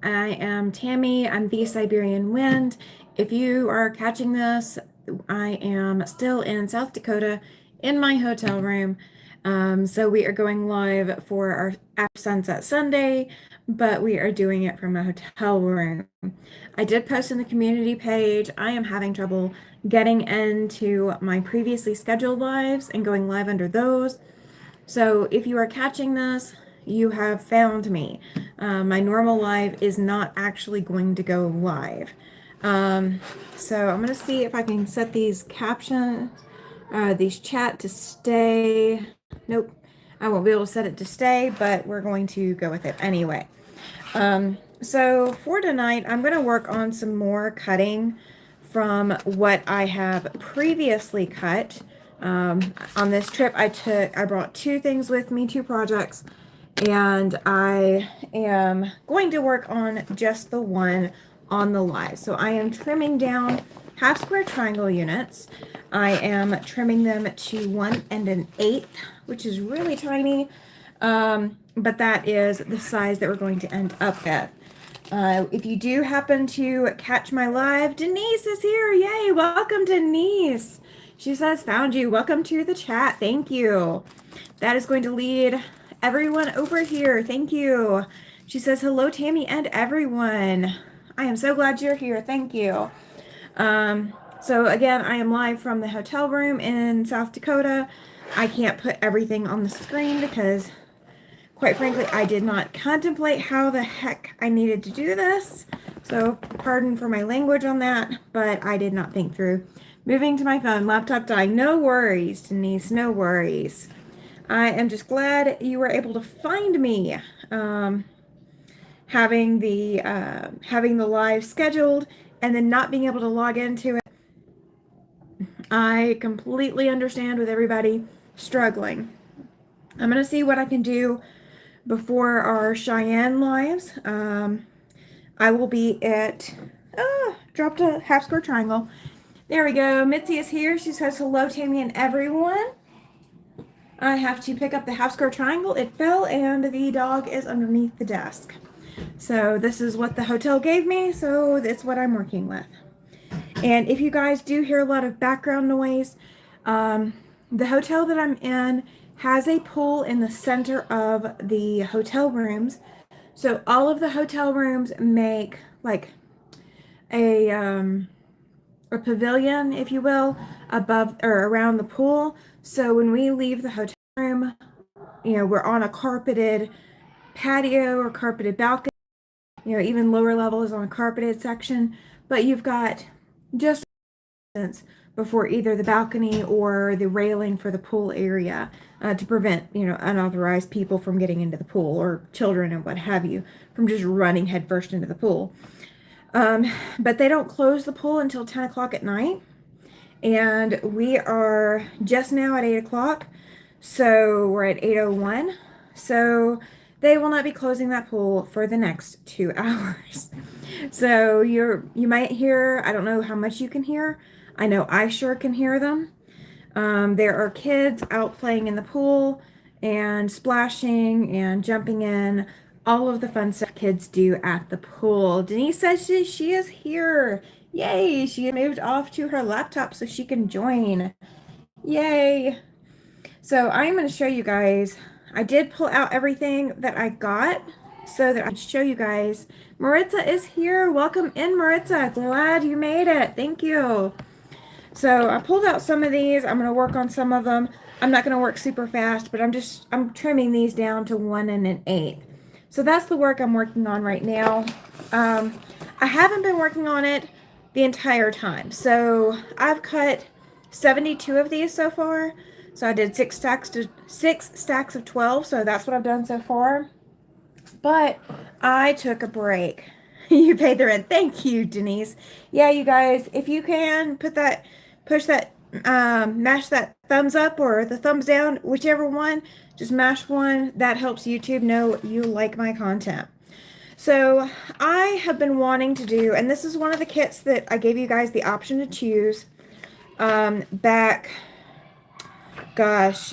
I am Tammy. I'm the Siberian Wind. If you are catching this, I am still in South Dakota in my hotel room. So we are going live for our After Sunset Sunday, but we are doing it from a hotel room. I did post in the community page. I am having trouble getting into my previously scheduled lives and going live under those. So if you are catching this, you have found me. My normal live is not actually going to go live. Um, so I'm going to see if I can set these captions, these chat to stay. Nope, I won't be able to set it to stay, but we're going to go with it anyway. So for tonight, I'm going to work on some more cutting from what I have previously cut. On this trip, I brought two things with me, two projects, and I am going to work on just the one on the live. So I am trimming down half square triangle units. I am trimming them to 1 1/8, which is really tiny, but that is the size that we're going to end up with. If you do happen to catch my live, Denise is here. Yay, welcome, Denise. She says, found you. Welcome to the chat. Thank you. That is going to lead everyone over here. Thank you. She says, hello, Tammy and everyone. I am so glad you're here. Thank you. So again, I am live from the hotel room in South Dakota. I can't put everything on the screen because quite frankly, I did not contemplate how the heck I needed to do this. So pardon for my language on that, but I did not think through. Moving to my phone, laptop dying. No worries, Denise, no worries. I am just glad you were able to find me. Having the live scheduled and then not being able to log into it. I completely understand with everybody struggling. I'm going to see what I can do before our Cheyenne lives. I will be at, dropped a half square triangle. There we go. Mitzi is here. She says, hello, Tammy and everyone. I have to pick up the half square triangle. It fell and the dog is underneath the desk. So this is what the hotel gave me. So it's what I'm working with. And if you guys do hear a lot of background noise, the hotel that I'm in has a pool in the center of the hotel rooms. So all of the hotel rooms make like a pavilion, if you will, above or around the pool. So when we leave the hotel room, we're on a carpeted patio or carpeted balcony. Even lower level is on a carpeted section, but you've got just distance before either the balcony or the railing for the pool area to prevent, unauthorized people from getting into the pool or children and what have you from just running headfirst into the pool. But they don't close the pool until 10 o'clock at night. And we are just now at 8 o'clock. So we're at 8:01. So they will not be closing that pool for the next 2 hours. So you might hear, I don't know how much you can hear. I know I sure can hear them. There are kids out playing in the pool and splashing and jumping in. All of the fun stuff kids do at the pool. Denise says she is here. Yay, she moved off to her laptop so she can join. Yay. So I'm going to show you guys. I did pull out everything that I got so that I could show you guys. Maritza is here. Welcome in, Maritza. Glad you made it. Thank you. So I pulled out some of these. I'm going to work on some of them. I'm not going to work super fast, but I'm trimming these down to 1 1/8. So that's the work I'm working on right now. I haven't been working on it the entire time. So I've cut 72 of these so far. So I did 6 stacks of 12. So that's what I've done so far. But I took a break. You paid the rent. Thank you, Denise. Yeah, you guys, if you can push that, mash that thumbs up or the thumbs down, whichever one, just mash one. That helps YouTube know you like my content. So I have been wanting to do, and this is one of the kits that I gave you guys the option to choose back, gosh,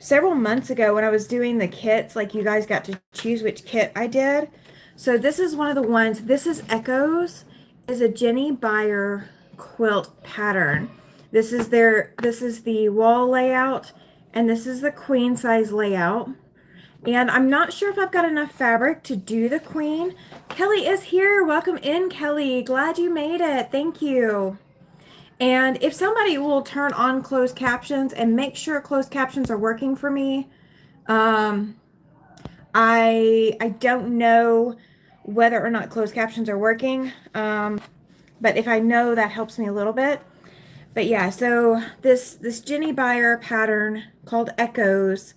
several months ago when I was doing the kits, like you guys got to choose which kit I did. So this is one of the ones. This is Echoes, is a Jenny Beyer quilt pattern. This is the wall layout, and this is the queen size layout. And I'm not sure if I've got enough fabric to do the queen. Kelly is here. Welcome in, Kelly. Glad you made it. Thank you. And if somebody will turn on closed captions and make sure closed captions are working for me, um, I don't know whether or not closed captions are working, but if I know, that helps me a little bit. But yeah, so this Jenny Beyer pattern called Echoes,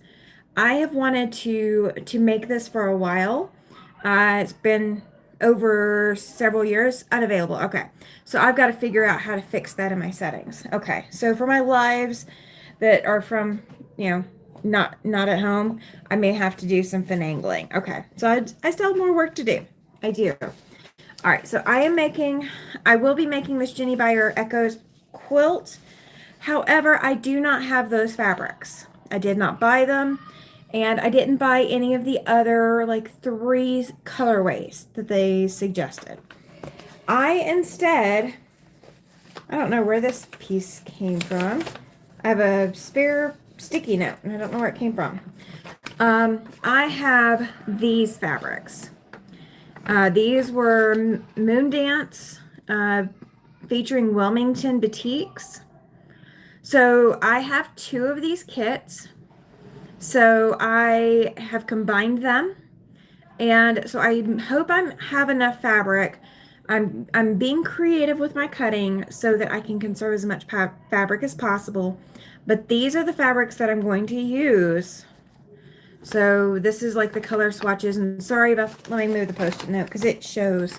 I have wanted to make this for a while. It's been over several years unavailable. Okay, so I've got to figure out how to fix that in my settings. Okay, so for my lives that are from, not at home, I may have to do some finagling. Okay, so I still have more work to do. I do. All right, so I will be making this Jenny Beyer Echoes quilt. However, I do not have those fabrics. I did not buy them, and I didn't buy any of the other like 3 colorways that they suggested. I don't know where this piece came from. I have a spare sticky note, and I don't know where it came from. I have these fabrics. These were Moon Dance, featuring Wilmington Batiks. So I have 2 of these kits. So I have combined them. And so I hope I have enough fabric. I'm being creative with my cutting so that I can conserve as much fabric as possible. But these are the fabrics that I'm going to use. So this is like the color swatches. And sorry about, let me move the post-it note because it shows.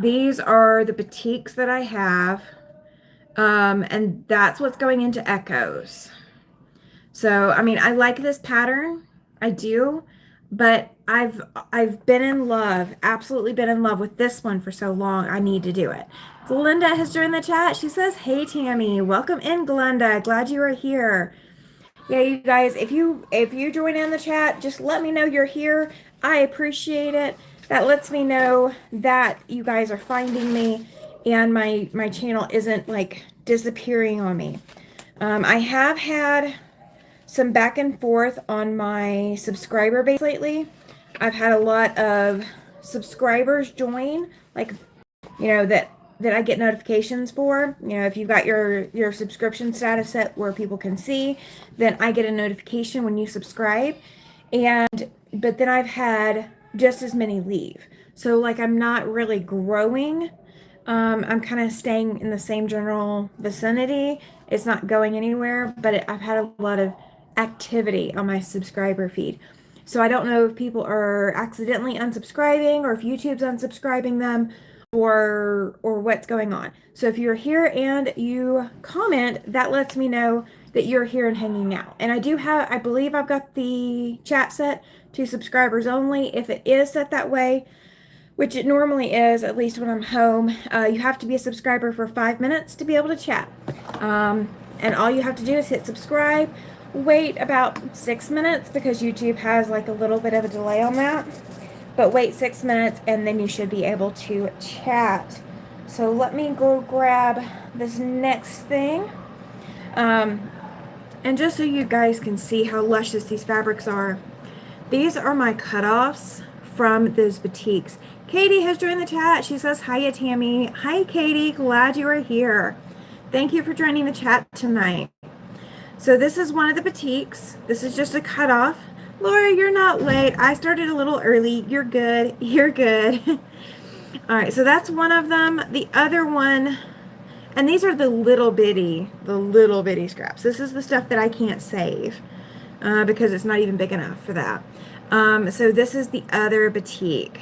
These are the batiks that I have. And that's what's going into Echoes. So, I mean, I like this pattern. I do. But I've been in love, absolutely been in love with this one for so long. I need to do it. Glenda has joined the chat. She says, "Hey Tammy, welcome in, Glenda. Glad you are here." Yeah, you guys, if you join in the chat, just let me know you're here. I appreciate it. That lets me know that you guys are finding me and my channel isn't like disappearing on me. I have had some back and forth on my subscriber base lately. I've had a lot of subscribers join, like, that I get notifications for. If you've got your subscription status set where people can see, then I get a notification when you subscribe. But then I've had just as many leave. So like I'm not really growing. I'm kind of staying in the same general vicinity. It's not going anywhere, but I've had a lot of activity on my subscriber feed. So I don't know if people are accidentally unsubscribing or if YouTube's unsubscribing them or what's going on. So if you're here and you comment, that lets me know that you're here and hanging out. And I believe I've got the chat set to subscribers only. If it is set that way, which it normally is, at least when I'm home, you have to be a subscriber for 5 minutes to be able to chat. And all you have to do is hit subscribe, wait about 6 minutes because YouTube has like a little bit of a delay on that. But wait 6 minutes and then you should be able to chat. So let me go grab this next thing. And just so you guys can see how luscious these fabrics are, these are my cutoffs from those batiks. Katie has joined the chat. She says, "Hiya, Tammy." Hi, Katie. Glad you are here. Thank you for joining the chat tonight. So this is one of the batiks. This is just a cutoff. Laura, you're not late. I started a little early. You're good. You're good. All right, so that's one of them. The other one, and these are the little bitty scraps. This is the stuff that I can't save because it's not even big enough for that. So this is the other batik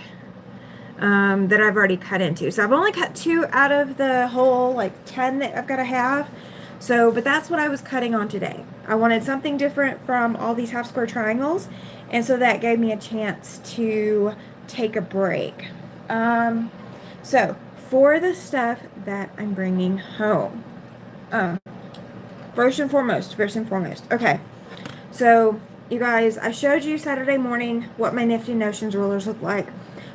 that I've already cut into. So I've only cut 2 out of the whole like 10 that I've got to have. So, but that's what I was cutting on today. I wanted something different from all these half square triangles, and so that gave me a chance to take a break. So for the stuff that I'm bringing home, first and foremost, okay. So, you guys, I showed you Saturday morning what my Nifty Notions rulers look like.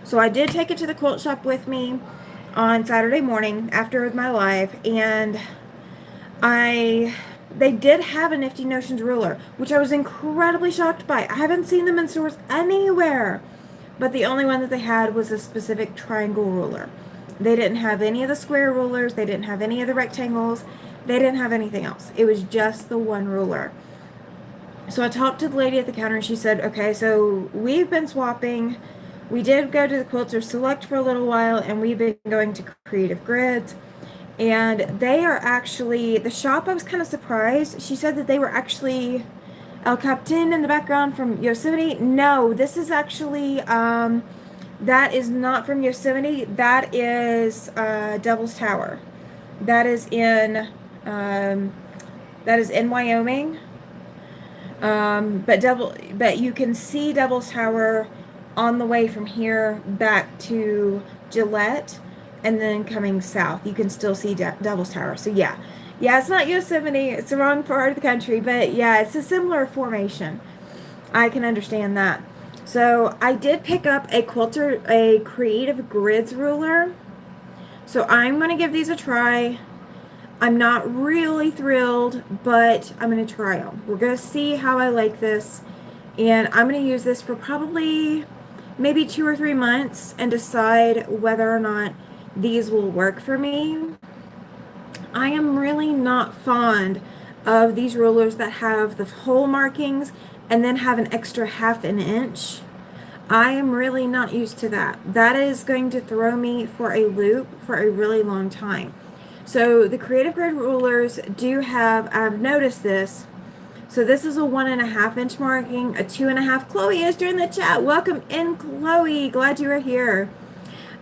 So I did take it to the quilt shop with me on Saturday morning after my live, and they did have a Nifty Notions ruler, which I was incredibly shocked by. I haven't seen them in stores anywhere, but the only one that they had was a specific triangle ruler. They didn't have any of the square rulers. They didn't have any of the rectangles. They didn't have anything else. It was just the one ruler. So I talked to the lady at the counter, and she said, okay, so we've been swapping. We did go to the Quilter Select for a little while, and we've been going to Creative Grids. And they are actually, the shop, I was kind of surprised. She said that they were actually El Capitan in the background from Yosemite. No, this is actually, that is not from Yosemite. That is Devil's Tower. That is in Wyoming. But you can see Devil's Tower on the way from here back to Gillette, and then coming south, you can still see Devil's Tower. So yeah, it's not Yosemite. It's the wrong part of the country, but yeah, it's a similar formation. I can understand that. So I did pick up a Creative Grids ruler. So I'm going to give these a try. I'm not really thrilled, but I'm going to try them. We're going to see how I like this. And I'm going to use this for probably maybe 2 or 3 months and decide whether or not these will work for me. I am really not fond of these rulers that have the hole markings and then have an extra 1/2 inch. I am really not used to that. That is going to throw me for a loop for a really long time. So the Creative Grid rulers do have, I've noticed this. So this is a 1.5 inch marking, a 2.5. Chloe is during the chat. Welcome in, Chloe. Glad you are here.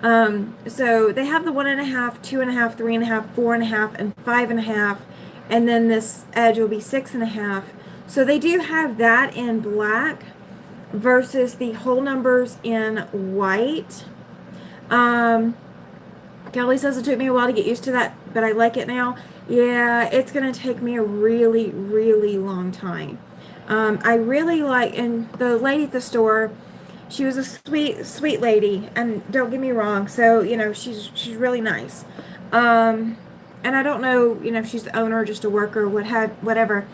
So they have the 1.5, 2.5, 3.5, 4.5, and 5.5, and then this edge will be 6.5. So they do have that in black versus the whole numbers in white. Kelly says it took me a while to get used to that, but I like it now. Yeah, it's going to take me a really, really long time. I really like, and the lady at the store, she was a sweet, sweet lady, and don't get me wrong, so, she's really nice. And I don't know, if she's the owner or just a worker, whatever.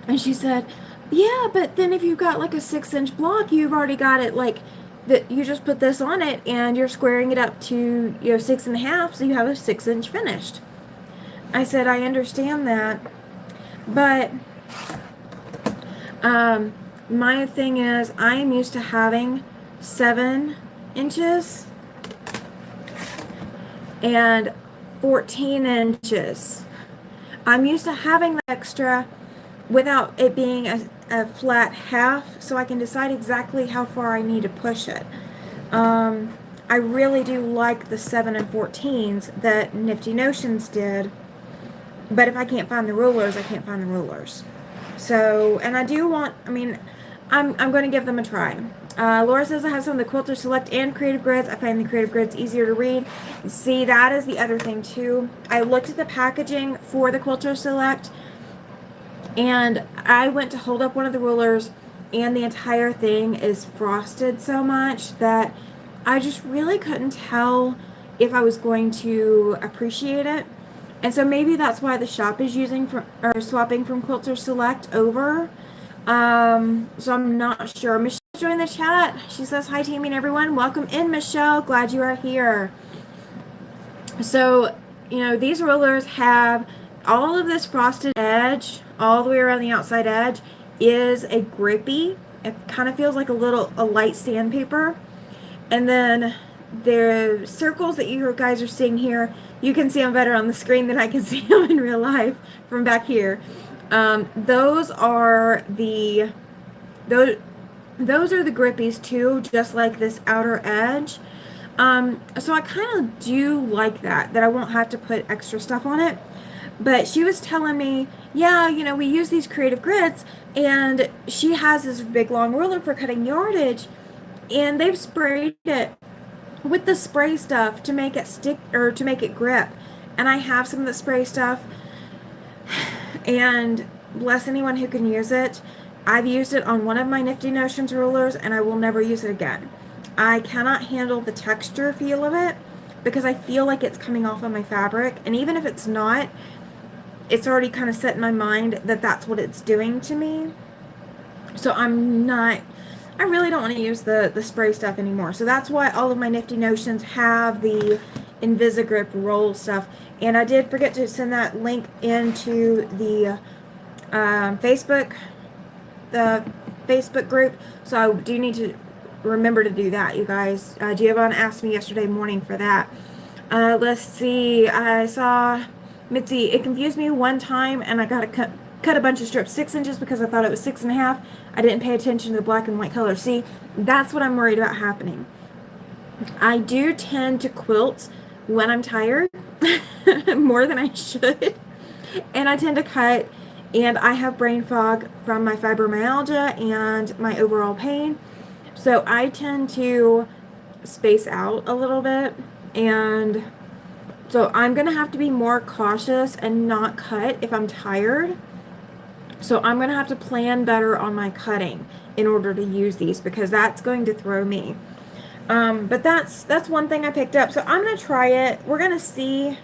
And she said, yeah, but then if you've got like a 6-inch block, you've already got it like that. You just put this on it and you're squaring it up to 6.5, so you have a 6-inch finished. I said, I understand that, but my thing is, I am used to having 7 inches and 14 inches. I'm used to having the extra without it being a flat half, so I can decide exactly how far I need to push it. I really do like the 7 and 14s that Nifty Notions did, but if I can't find the rulers, I can't find the rulers. So, and I do want, I'm going to give them a try. Laura says I have some of the Quilter Select and Creative Grids. I find the Creative Grids easier to read. See, that is the other thing too. I looked at the packaging for the Quilter Select, and I went to hold up one of the rulers, and the entire thing is frosted so much that I just really couldn't tell if I was going to appreciate it. And so maybe that's why the shop is swapping from Quilter Select over. So I'm not sure. Michelle joined the chat. She says, hi, team and everyone. Welcome in, Michelle. Glad you are here. So, these rulers have all of this frosted edge, all the way around the outside edge, is a grippy. It kind of feels like a light sandpaper. And then the circles that you guys are seeing here, you can see them better on the screen than I can see them in real life from back here. Those are the grippies too, just like this outer edge. So I kind of do like that I won't have to put extra stuff on it. But she was telling me, yeah, we use these Creative Grids, and she has this big long ruler for cutting yardage, and they've sprayed it with the spray stuff to make it stick, or to make it grip. And I have some of the spray stuff, and bless anyone who can use it. I've used it on one of my Nifty Notions rulers and I will never use it again. I cannot handle the texture feel of it because I feel like it's coming off of my fabric, and even if it's not, it's already kind of set in my mind that that's what it's doing to me. So I really don't want to use the spray stuff anymore. So that's why all of my Nifty Notions have the Invisigrip roll stuff. And I did forget to send that link into the Facebook, the Facebook group. So I do need to remember to do that, you guys. Giovanna asked me yesterday morning for that. Let's see. I saw Mitzi. It confused me one time, and I got to cut a bunch of strips 6 inches because I thought it was 6.5. I didn't pay attention to the black and white color. See, that's what I'm worried about happening. I do tend to quilt when I'm tired more than I should, and I tend to cut, and I have brain fog from my fibromyalgia and my overall pain, so I tend to space out a little bit, and so I'm gonna have to be more cautious and not cut if I'm tired. So I'm gonna have to plan better on my cutting in order to use these, because that's going to throw me. But that's one thing I picked up. So I'm gonna try it. We're gonna see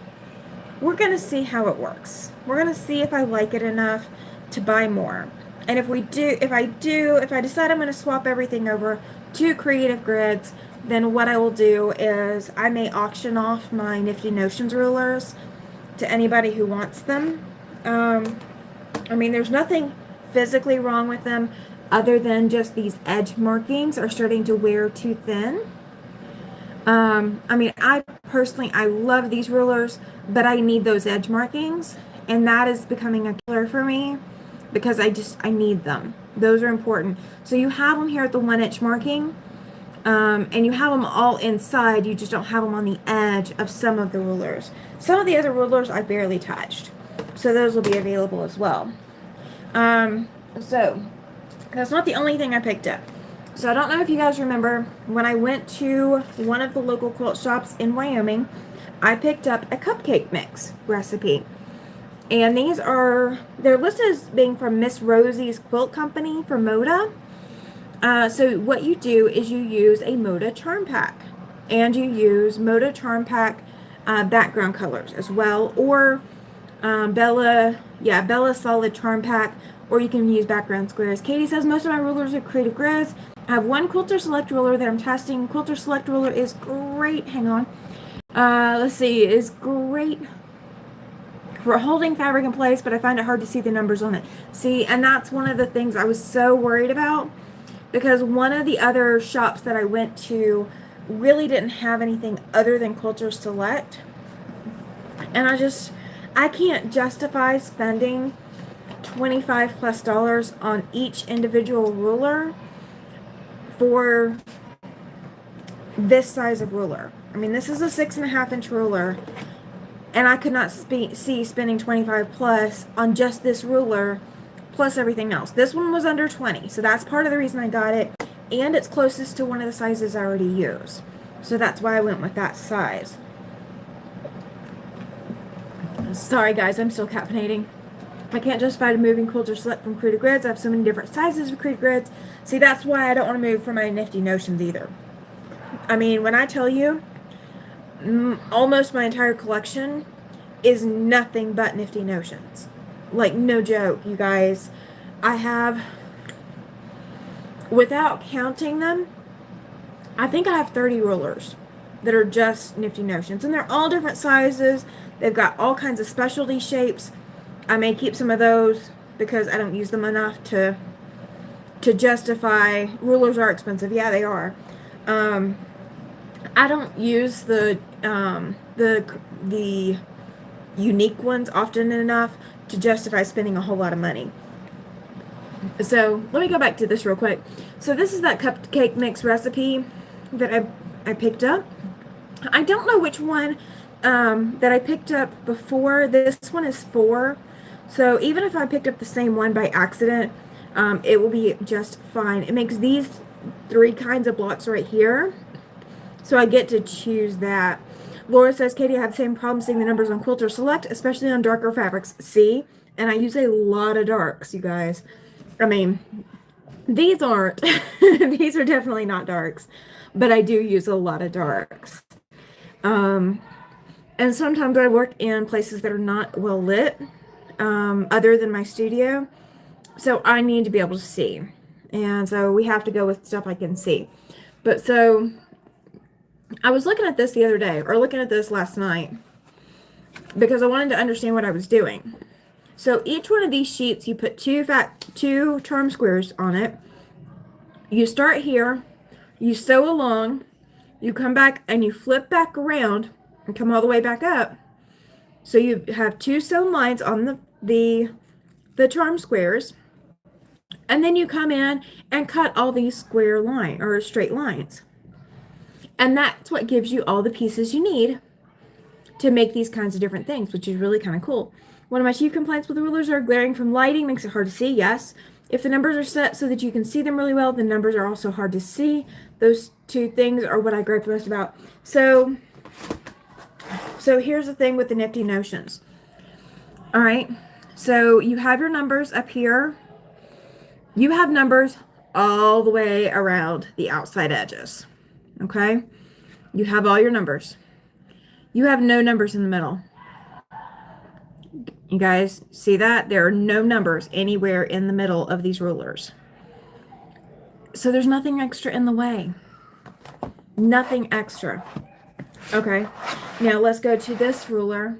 how it works. We're gonna see if I like it enough to buy more. And if I decide I'm gonna swap everything over to Creative Grids, then what I will do is I may auction off my Nifty Notions rulers to anybody who wants them. I mean, there's nothing physically wrong with them other than just these edge markings are starting to wear too thin. I mean, I personally love these rulers, but I need those edge markings, and that is becoming a killer for me because I need them. Those are important. So you have them here at the 1 inch marking, and you have them all inside. You just don't have them on the edge of some of the rulers. Some of the other rulers I barely touched, so those will be available as well. So that's not the only thing I picked up. So I don't know if you guys remember when I went to one of the local quilt shops in Wyoming, I picked up a cupcake mix recipe. And they're listed as being from Miss Rosie's Quilt Company for Moda. So what you do is you use a Moda Charm Pack, and you use Moda Charm Pack background colors as well, or Bella Solid Charm Pack, or you can use background squares. Katie says most of my rulers are Creative Grids. I have one Quilter Select ruler that I'm testing. Quilter Select ruler is great. Hang on. Let's see. Is great for holding fabric in place, but I find it hard to see the numbers on it. See, and that's one of the things I was so worried about, because one of the other shops that I went to really didn't have anything other than Quilter Select. And I can't justify spending $25+ on each individual ruler for this size of ruler. I mean, this is a 6.5 inch ruler, and I could not see spending 25+ on just this ruler plus everything else. This one was under 20, so that's part of the reason I got it, and it's closest to one of the sizes I already use, so that's why I went with that size. Sorry guys, I'm still caffeinating. I can't justify moving Quilter Select from Creative Grids. I have so many different sizes of Creative Grids. See, that's why I don't want to move from my Nifty Notions either. I mean, when I tell you, almost my entire collection is nothing but Nifty Notions. Like, no joke, you guys. I have, without counting them, I think I have 30 rulers that are just Nifty Notions. And they're all different sizes. They've got all kinds of specialty shapes. I may keep some of those because I don't use them enough to justify. Rulers are expensive. Yeah, they are. I don't use the unique ones often enough to justify spending a whole lot of money. So let me go back to this real quick. So this is that cupcake mix recipe that I picked up. I don't know which one that I picked up before. This one is 4. So even if I picked up the same one by accident, it will be just fine. It makes these 3 kinds of blocks right here. So I get to choose that. Laura says, Katie, I have the same problem seeing the numbers on Quilter Select, especially on darker fabrics. See? And I use a lot of darks, you guys. I mean, These aren't. These are definitely not darks, but I do use a lot of darks. Um, and sometimes I work in places that are not well lit, other than my studio. So I need to be able to see. And so we have to go with stuff I can see. But so I was looking at this the other day, or looking at this last night, because I wanted to understand what I was doing. So each one of these sheets, you put two charm squares on it. You start here, you sew along, you come back and you flip back around and come all the way back up. So you have two sewn lines on the charm squares, and then you come in and cut all these square line or straight lines. And that's what gives you all the pieces you need to make these kinds of different things, which is really kind of cool. One of my chief complaints with the rulers are glaring from lighting, makes it hard to see. Yes. If the numbers are set so that you can see them really well, the numbers are also hard to see. Those two things are what I gripe most about. So here's the thing with the nifty notions. All right. So you have your numbers up here. You have numbers all the way around the outside edges. Okay. You have all your numbers. You have no numbers in the middle. You guys see that? There are no numbers anywhere in the middle of these rulers. So there's nothing extra in the way. Nothing extra. Okay. Now let's go to this ruler.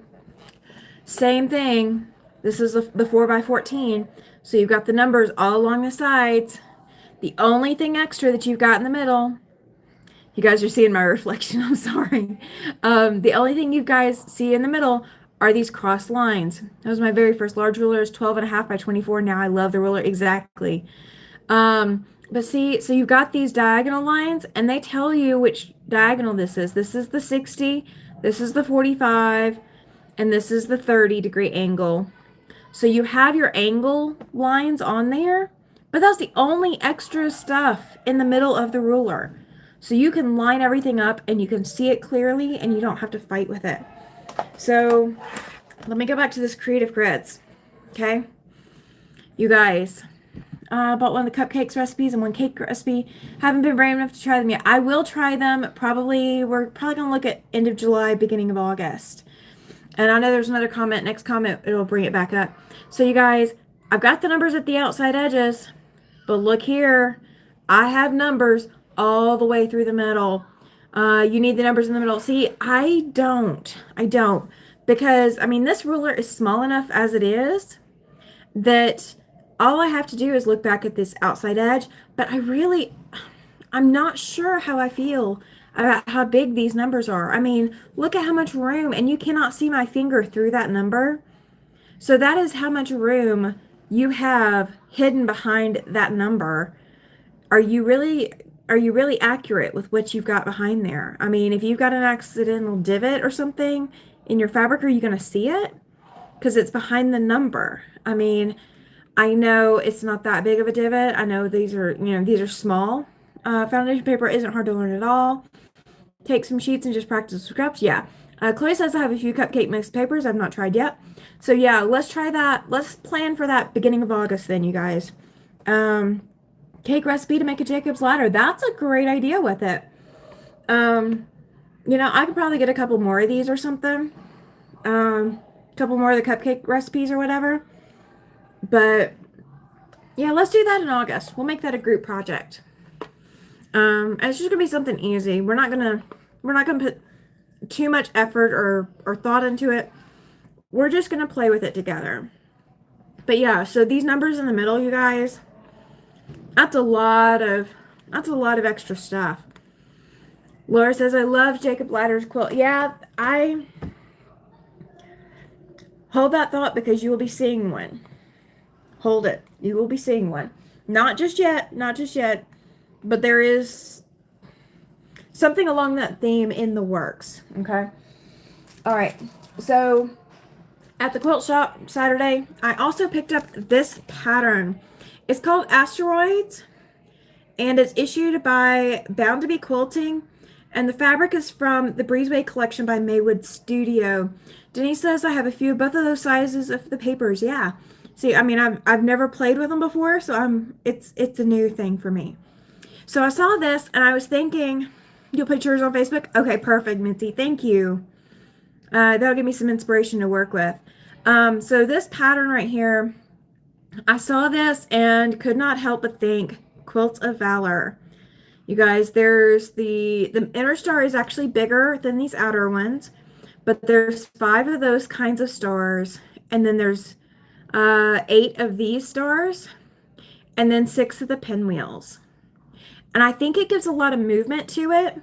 Same thing. This is the 4x14. So you've got the numbers all along the sides. The only thing extra that you've got in the middle, you guys are seeing my reflection, I'm sorry. The only thing you guys see in the middle are these cross lines. That was my very first large ruler. It's 12.5 by 24. Now I love the ruler exactly. But see, so you've got these diagonal lines, and they tell you which diagonal this is. This is the 60, this is the 45, and this is the 30-degree angle. So you have your angle lines on there, but that's the only extra stuff in the middle of the ruler. So you can line everything up and you can see it clearly and you don't have to fight with it. So let me go back to this creative grids. Okay. You guys, I bought one of the cupcakes recipes and one cake recipe. Haven't been brave enough to try them yet. I will try them we're probably going to look at end of July, beginning of August. And I know there's another comment. Next comment, it'll bring it back up. So you guys, I've got the numbers at the outside edges, but look here. I have numbers all the way through the middle. You need the numbers in the middle. See, I don't. Because, I mean, this ruler is small enough as it is that all I have to do is look back at this outside edge. But I'm not sure how I feel about how big these numbers are. I mean, look at how much room, and you cannot see my finger through that number. So that is how much room you have hidden behind that number. Are you really accurate with what you've got behind there? I mean, if you've got an accidental divot or something in your fabric, are you going to see it? Because it's behind the number. I mean, I know it's not that big of a divot. I know these are small. Foundation paper isn't hard to learn at all. Take some sheets and just practice scraps. Yeah. Chloe says I have a few cupcake mixed papers I've not tried yet. So yeah, let's try that. Let's plan for that beginning of August then, you guys. Cake recipe to make a Jacob's ladder. That's a great idea with it. I could probably get a couple more of these or something. Couple more of the cupcake recipes or whatever. But yeah, let's do that in August. We'll make that a group project. And it's just gonna be something easy. We're not gonna put too much effort or thought into it. We're just gonna play with it together. But yeah, so these numbers in the middle, you guys, that's a lot of extra stuff. Laura says, I love Jacob Ladder's quilt. Yeah, I hold that thought because you will be seeing one. Hold it. You will be seeing one. Not just yet. But there is something along that theme in the works. Okay. All right. So at the quilt shop Saturday, I also picked up this pattern. It's called Asteroids, and it's issued by Bound to Be Quilting, and the fabric is from the Breezeway collection by Maywood Studio. Denise says I have a few of both of those sizes of the papers. Yeah. See, I mean, I've never played with them before, so it's a new thing for me. So I saw this and I was thinking, you'll put yours on Facebook? Okay, perfect, Mitzi. Thank you. That'll give me some inspiration to work with. So this pattern right here, I saw this and could not help but think Quilt of Valor. You guys, there's the inner star is actually bigger than these outer ones, but there's 5 of those kinds of stars, and then there's 8 of these stars, and then 6 of the pinwheels. And I think it gives a lot of movement to it.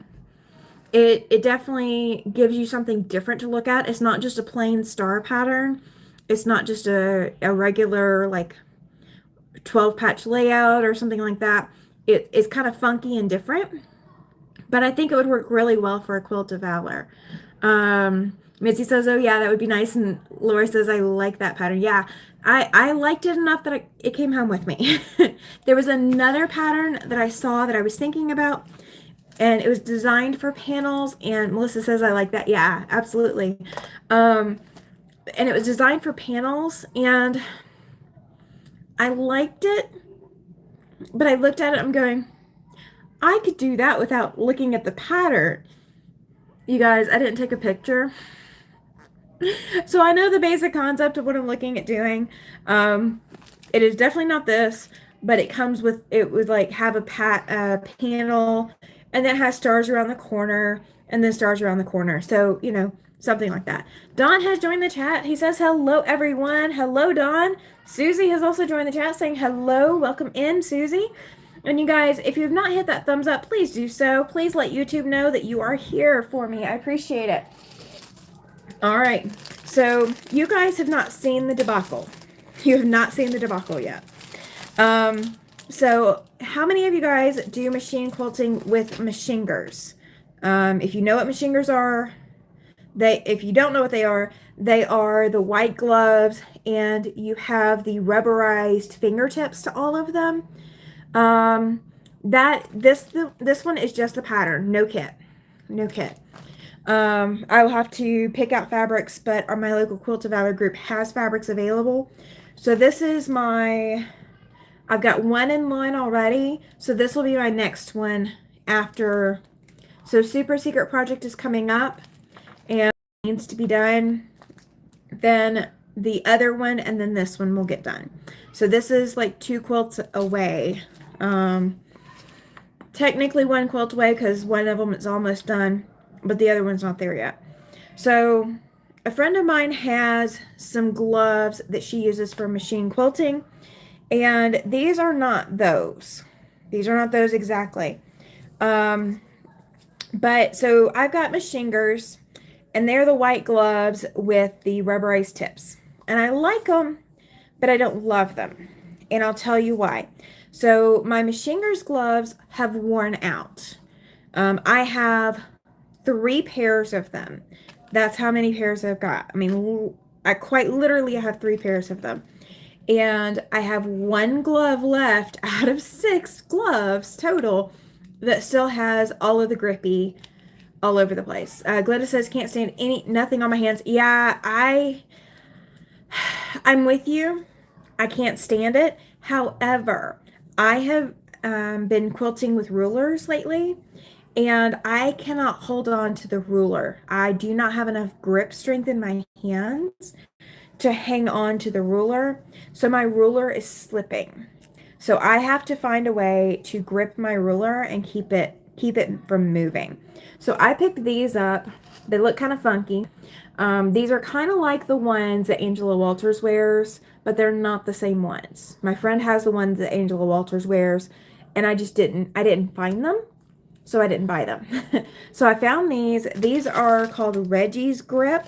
It definitely gives you something different to look at. It's not just a plain star pattern. It's not just a regular like 12 patch layout or something like that. It's kind of funky and different, but I think it would work really well for a Quilt of Valor. Mitzi says, oh yeah, that would be nice. And Lori says, I like that pattern. Yeah, I liked it enough that it came home with me. There was another pattern that I saw that I was thinking about, and it was designed for panels, and Melissa says, I like that. Yeah, absolutely. And it was designed for panels, and I liked it, but I looked at it, I'm going, I could do that without looking at the pattern. You guys, I didn't take a picture. So I know the basic concept of what I'm looking at doing. It is definitely not this, but it comes with, it would like have a panel, and then has stars around the corner, and then stars around the corner. So, you know, something like that. Don has joined the chat. He says, hello, everyone. Hello, Don. Susie has also joined the chat saying hello. Welcome in, Susie. And you guys, if you have not hit that thumbs up, please do so. Please let YouTube know that you are here for me. I appreciate it. All right. So you guys have not seen the debacle. You have not seen the debacle yet. So how many of you guys do machine quilting with machingers? If you know what machingers are, if you don't know what they are the white gloves, and you have the rubberized fingertips to all of them. This one is just a pattern, no kit. I will have to pick out fabrics, but my local Quilt of Valor group has fabrics available. So this is I've got one in line already, so this will be my next one after. So Super Secret Project is coming up and needs to be done. Then the other one, and then this one will get done. So this is like 2 quilts away. Technically 1 quilt away because one of them is almost done, but the other one's not there yet. So a friend of mine has some gloves that she uses for machine quilting, and these are not those. These are not those exactly. But so I've got machingers, and they're the white gloves with the rubberized tips. And I like them, but I don't love them. And I'll tell you why. So my machingers gloves have worn out. I have 3 pairs of them. That's how many pairs I've got. I mean, I quite literally have 3 pairs of them. And I have 1 glove left out of 6 gloves total that still has all of the grippy all over the place. Glenda says, can't stand nothing on my hands. Yeah, I'm with you. I can't stand it. However, I have been quilting with rulers lately, and I cannot hold on to the ruler. I do not have enough grip strength in my hands to hang on to the ruler, so my ruler is slipping. So I have to find a way to grip my ruler and keep it from moving. So I picked these up. They look kind of funky. These are kind of like the ones that Angela Walters wears, but they're not the same ones. My friend has the ones that Angela Walters wears, and I didn't find them, so I didn't buy them. So I found these. These are called Reggie's Grip.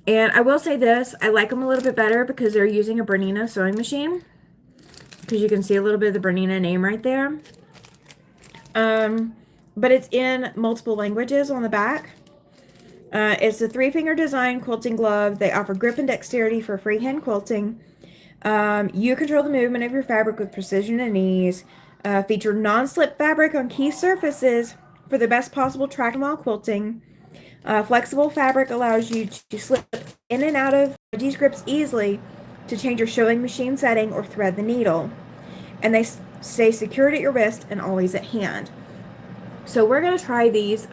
And I will say this, I like them a little bit better because they're using a Bernina sewing machine. Because you can see a little bit of the Bernina name right there. But it's in multiple languages on the back. It's a 3-finger design quilting glove. They offer grip and dexterity for freehand quilting. You control the movement of your fabric with precision and ease. Feature non-slip fabric on key surfaces for the best possible traction while quilting. Flexible fabric allows you to slip in and out of these grips easily to change your sewing machine setting or thread the needle. And they stay secured at your wrist and always at hand. So we're going to try these.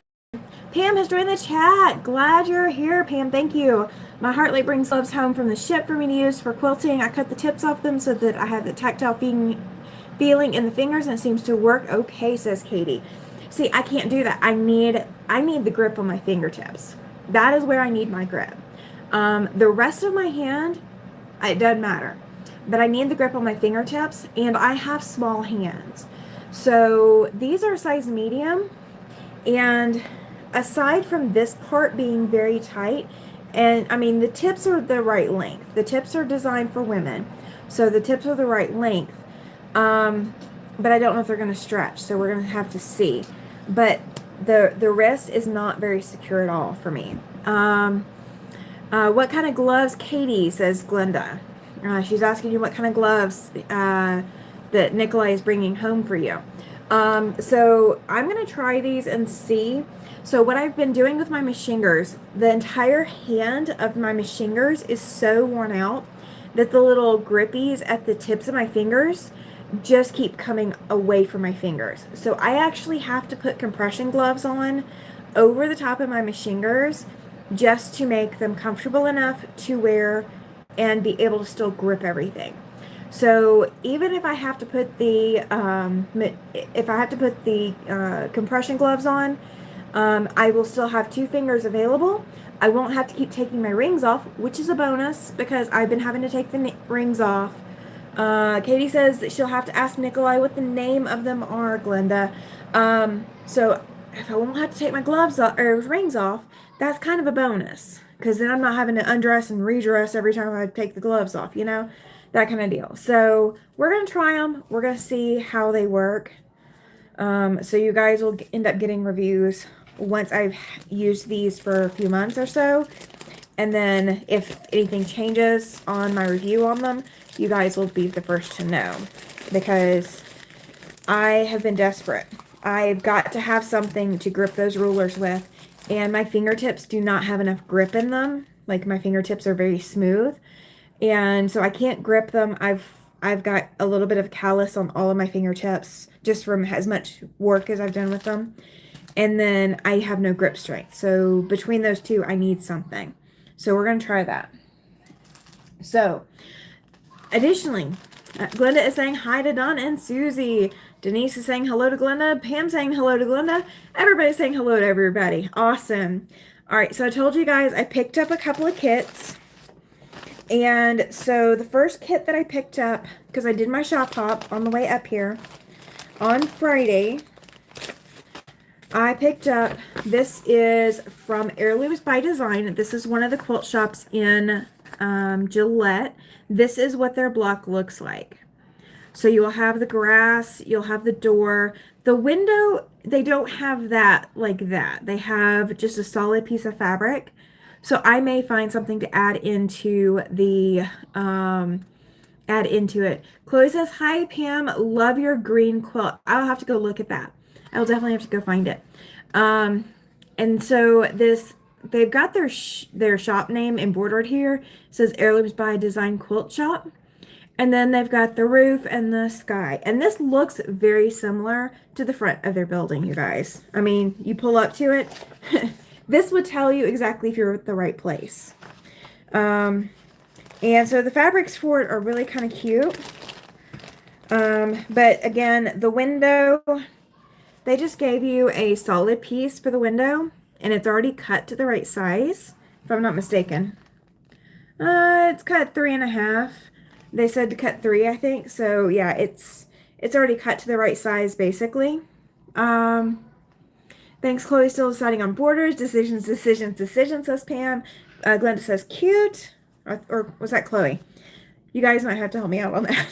Pam has joined the chat. Glad you're here, Pam. Thank you. My Heartley brings gloves home from the ship for me to use for quilting. I cut the tips off them so that I have the tactile feeling in the fingers, and it seems to work okay, says Katie. See, I can't do that. I need the grip on my fingertips. That is where I need my grip. The rest of my hand, it doesn't matter. But I need the grip on my fingertips, and I have small hands. So these are size medium, and aside from this part being very tight, and I mean the tips are the right length. The tips are designed for women, so the tips are the right length. But I don't know if they're going to stretch, so we're going to have to see. But the wrist is not very secure at all for me. What kind of gloves, Katie, says Glenda. She's asking you what kind of gloves that Nikolai is bringing home for you. So I'm going to try these and see. So what I've been doing with my machingers, the entire hand of my machingers is so worn out that the little grippies at the tips of my fingers just keep coming away from my fingers. So I actually have to put compression gloves on over the top of my machingers just to make them comfortable enough to wear and be able to still grip everything. So even if I have to put the compression gloves on, I will still have 2 fingers available. I won't have to keep taking my rings off, which is a bonus because I've been having to take the rings off. Katie says that she'll have to ask Nikolai what the name of them are, Glenda. So if I won't have to take my gloves off, or rings off, that's kind of a bonus. Because then I'm not having to undress and redress every time I take the gloves off, you know? That kind of deal. So we're going to try them. We're going to see how they work. So you guys will end up getting reviews once I've used these for a few months or so. And then if anything changes on my review on them, you guys will be the first to know. Because I have been desperate. I've got to have something to grip those rulers with. And my fingertips do not have enough grip in them. Like my fingertips are very smooth. And so I can't grip them. I've got a little bit of callus on all of my fingertips just from as much work as I've done with them. And then I have no grip strength. So between those two, I need something. So we're going to try that. So additionally, Glenda is saying hi to Don and Susie. Denise is saying hello to Glenda. Pam saying hello to Glenda. Everybody's saying hello to everybody. Awesome. All right, so I told you guys I picked up a couple of kits. And so the first kit that I picked up, because I did my shop hop on the way up here on Friday, I picked up, this is from Heirlooms by Design. This is one of the quilt shops in Gillette. This is what their block looks like. So you'll have the grass, you'll have the door. The window, they don't have that like that. They have just a solid piece of fabric. So I may find something to add into the, it. Chloe says, hi Pam, love your green quilt. I'll have to go look at that. I'll definitely have to go find it. And so they've got their shop name embroidered here. It says Heirlooms by Design Quilt Shop. And then they've got the roof and the sky. And this looks very similar to the front of their building, you guys. I mean, you pull up to it. This would tell you exactly if you're at the right place. And so the fabrics for it are really kind of cute. But again, the window, they just gave you a solid piece for the window. And it's already cut to the right size, if I'm not mistaken. It's cut 3.5. They said to cut 3, I think. So yeah, it's already cut to the right size, basically. Thanks, Chloe. Still deciding on borders. Decisions, says Pam. Glenda says cute. Or was that Chloe? You guys might have to help me out on that.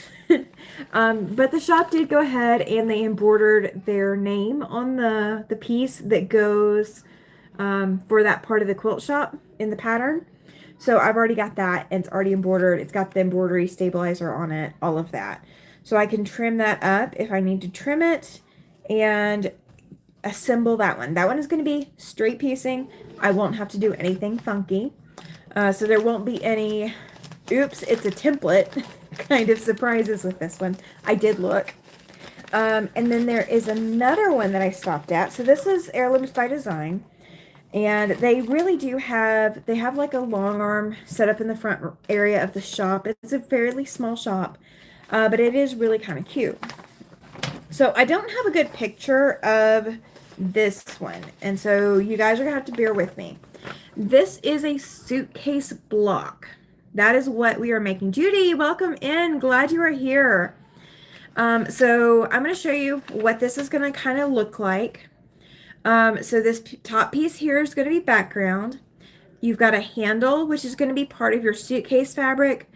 But the shop did go ahead and they embroidered their name on the piece that goes for that part of the quilt shop in the pattern. So I've already got that, and it's already embroidered. It's got the embroidery stabilizer on it, all of that. So I can trim that up if I need to trim it. And assemble that one. That one is going to be straight piecing. I won't have to do anything funky. So there won't be any, oops, it's a template kind of surprises with this one. I did look. And then there is another one that I stopped at. So this is Heirlooms by Design. And they really do have, they have like a long arm set up in the front area of the shop. It's a fairly small shop, but it is really kind of cute. So I don't have a good picture of this one. And so you guys are going to have to bear with me. This is a suitcase block. That is what we are making. Judy, welcome in. Glad you are here. So I'm going to show you what this is going to kind of look like. So this top piece here is going to be background. You've got a handle, which is going to be part of your suitcase fabric.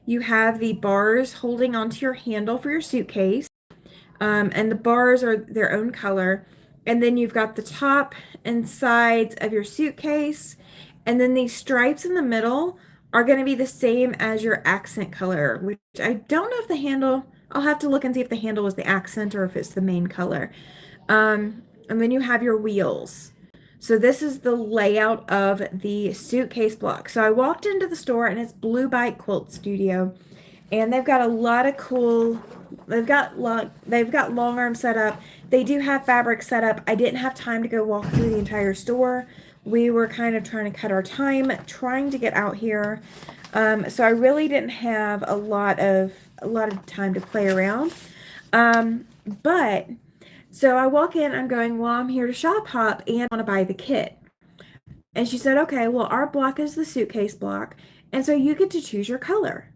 You have the bars holding onto your handle for your suitcase. And the bars are their own color. And then you've got the top and sides of your suitcase. And then these stripes in the middle are going to be the same as your accent color, which I don't know if the handle, I'll have to look and see if the handle is the accent or if it's the main color. And then you have your wheels. So this is the layout of the suitcase block. So I walked into the store and it's Blue Bite Quilt Studio. And they've got a lot of cool, they've got long arm set up. They do have fabric set up. I didn't have time to go walk through the entire store. We were kind of trying to cut our time, trying to get out here. So I really didn't have a lot of time to play around. But so I walk in, I'm going, well, I'm here to shop hop and I want to buy the kit. And she said, okay, well, our block is the suitcase block. And so you get to choose your color.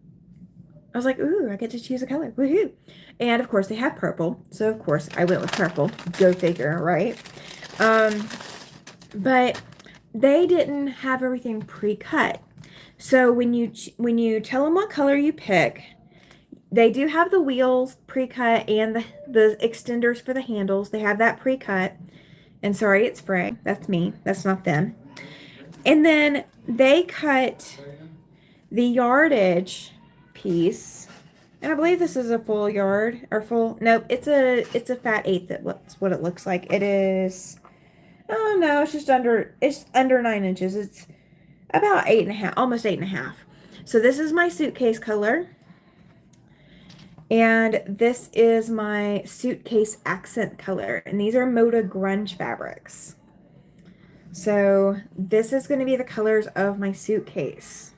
I was like, ooh, I get to choose a color. Woohoo. And of course they have purple. So of course I went with purple. Go figure, right? But they didn't have everything pre-cut. So when you tell them what color you pick, they do have the wheels pre-cut and the extenders for the handles. They have that pre-cut. And sorry, it's Frey. That's me. That's not them. And then they cut the yardage piece. And I believe this is a full yard or full. Nope, it's a fat eighth. That's what it looks like. It is. Oh no, it's under 9 inches. It's about 8.5, almost 8.5. So this is my suitcase color. And this is my suitcase accent color. And these are Moda Grunge fabrics. So this is going to be the colors of my suitcase.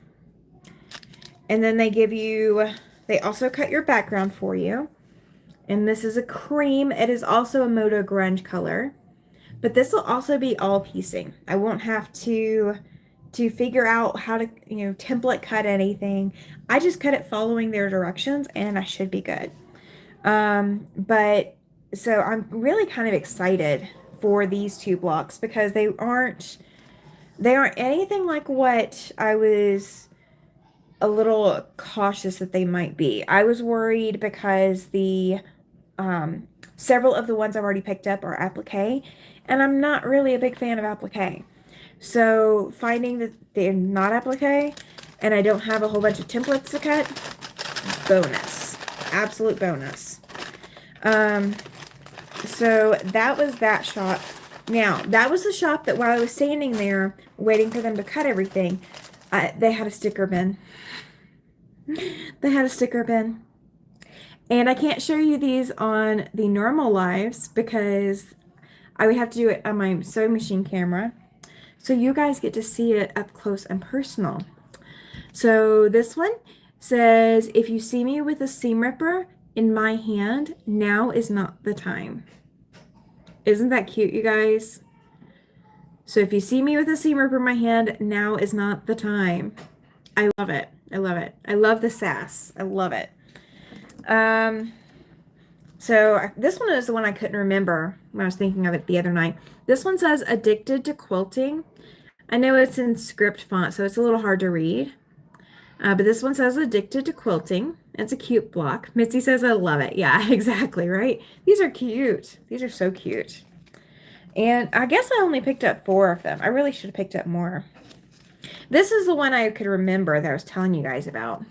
And then they also cut your background for you. And this is a cream. It is also a Moda Grunge color. But this will also be all piecing. I won't have to figure out how to, template cut anything. I just cut it following their directions and I should be good. But so I'm really kind of excited for these two blocks because they aren't anything like what I was a little cautious that they might be. I was worried because the several of the ones I've already picked up are applique, and I'm not really a big fan of applique. So finding that they're not applique and I don't have a whole bunch of templates to cut, bonus. Absolute bonus. So that was that shop. Now, that was the shop that while I was standing there waiting for them to cut everything, they had a sticker bin. They had a sticker bin. And I can't show you these on the normal lives because I would have to do it on my sewing machine camera. So you guys get to see it up close and personal. So this one says, if you see me with a seam ripper in my hand, now is not the time. Isn't that cute, you guys? So if you see me with a seam ripper in my hand, now is not the time. I love it. I love it. I love the sass. I love it. So this one is the one I couldn't remember when I was thinking of it the other night. This one says addicted to quilting. I know it's in script font, so it's a little hard to read. But this one says addicted to quilting. It's a cute block. Mitzi says, I love it. Yeah, exactly, right? These are cute. These are so cute. And I guess I only picked up 4 of them. I really should have picked up more. This is the one I could remember that I was telling you guys about.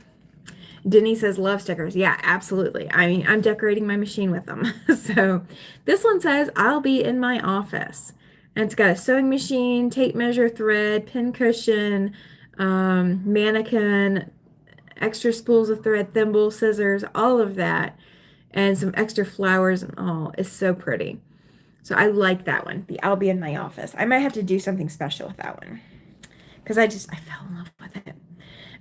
Denny says love stickers. Yeah, absolutely. I mean, I'm decorating my machine with them. So this one says I'll be in my office. And it's got a sewing machine, tape measure, thread, pin cushion, mannequin, extra spools of thread, thimble, scissors, all of that, and some extra flowers and all. It's so pretty. So I like that one. The I'll be in my office. I might have to do something special with that one because I fell in love with it.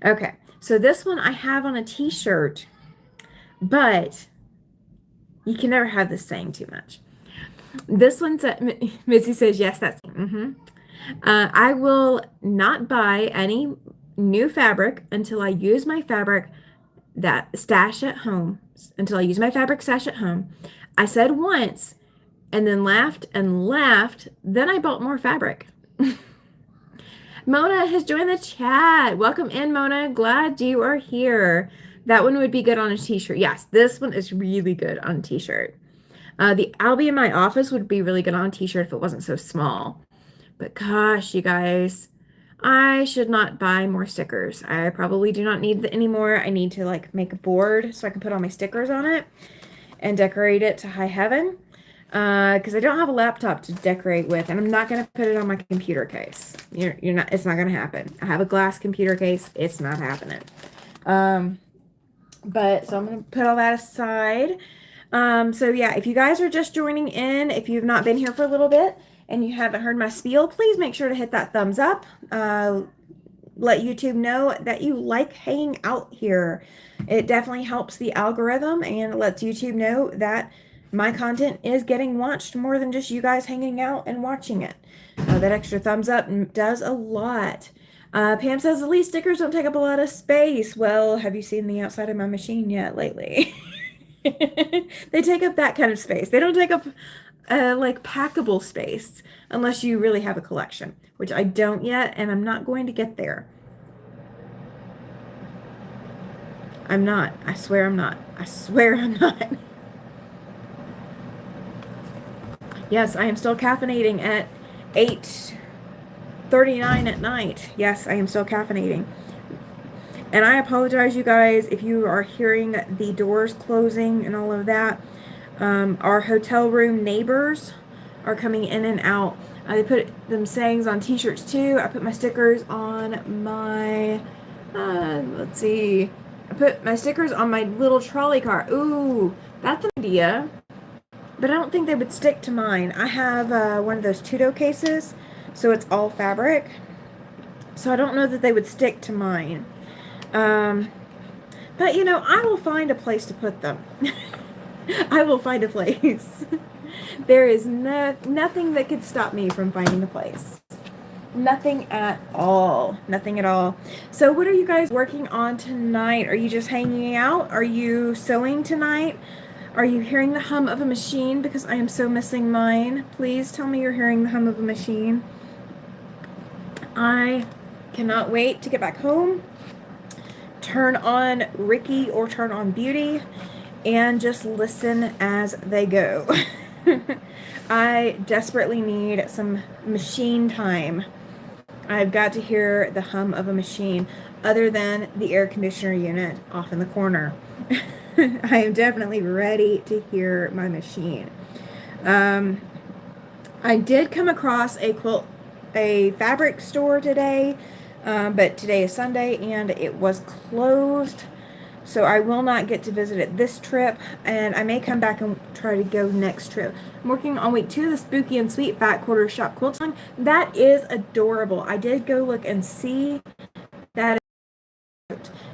Okay, so this one I have on a t-shirt, but you can never have this saying too much. This one said, Missy says, yes, that's, I will not buy any new fabric until I use my fabric that stash at home, until I use my fabric stash at home. I said once and then laughed and laughed. Then I bought more fabric. Mona has joined the chat. Welcome in, Mona. Glad you are here. That one would be good on a t-shirt. Yes, this one is really good on a t-shirt. The I'll be in my office would be really good on a t-shirt if it wasn't so small. But gosh, you guys, I should not buy more stickers. I probably do not need any more. I need to like make a board so I can put all my stickers on it and decorate it to high heaven. Because I don't have a laptop to decorate with, and I'm not gonna put it on my computer case. You're not. It's not gonna happen. I have a glass computer case. It's not happening. But so I'm gonna put all that aside. So yeah, if you guys are just joining in, if you've not been here for a little bit and you haven't heard my spiel, please make sure to hit that thumbs up. Let YouTube know that you like hanging out here. It definitely helps the algorithm and lets YouTube know that my content is getting watched more than just you guys hanging out and watching it. That extra thumbs up does a lot. Pam says, at least stickers don't take up a lot of space. Well, have you seen the outside of my machine yet lately? They take up that kind of space. They don't take up like packable space unless you really have a collection, which I don't yet, and I'm not going to get there. I'm not. I swear I'm not. I swear I'm not. Yes, I am still caffeinating at 8:39 at night. Yes, I am still caffeinating. And I apologize, you guys, if you are hearing the doors closing and all of that. Our hotel room neighbors are coming in and out. I put them sayings on t-shirts too. I put my stickers on my, let's see. I put my stickers on my little trolley car. Ooh, that's an idea. But I don't think they would stick to mine. I have one of those Tudo cases, so it's all fabric. So I don't know that they would stick to mine. But you know, I will find a place to put them. I will find a place. There is nothing that could stop me from finding a place. Nothing at all. Nothing at all. So what are you guys working on tonight? Are you just hanging out? Are you sewing tonight? Are you hearing the hum of a machine? Because I am so missing mine. Please tell me you're hearing the hum of a machine. I cannot wait to get back home, turn on Ricky or turn on Beauty, and just listen as they go. I desperately need some machine time. I've got to hear the hum of a machine other than the air conditioner unit off in the corner. I am definitely ready to hear my machine. I did come across a fabric store today, but today is Sunday and it was closed. So I will not get to visit it this trip, and I may come back and try to go next trip. I'm working on week 2 of the Spooky and Sweet Fat Quarter Shop Quilting. That is adorable. I did go look and see that.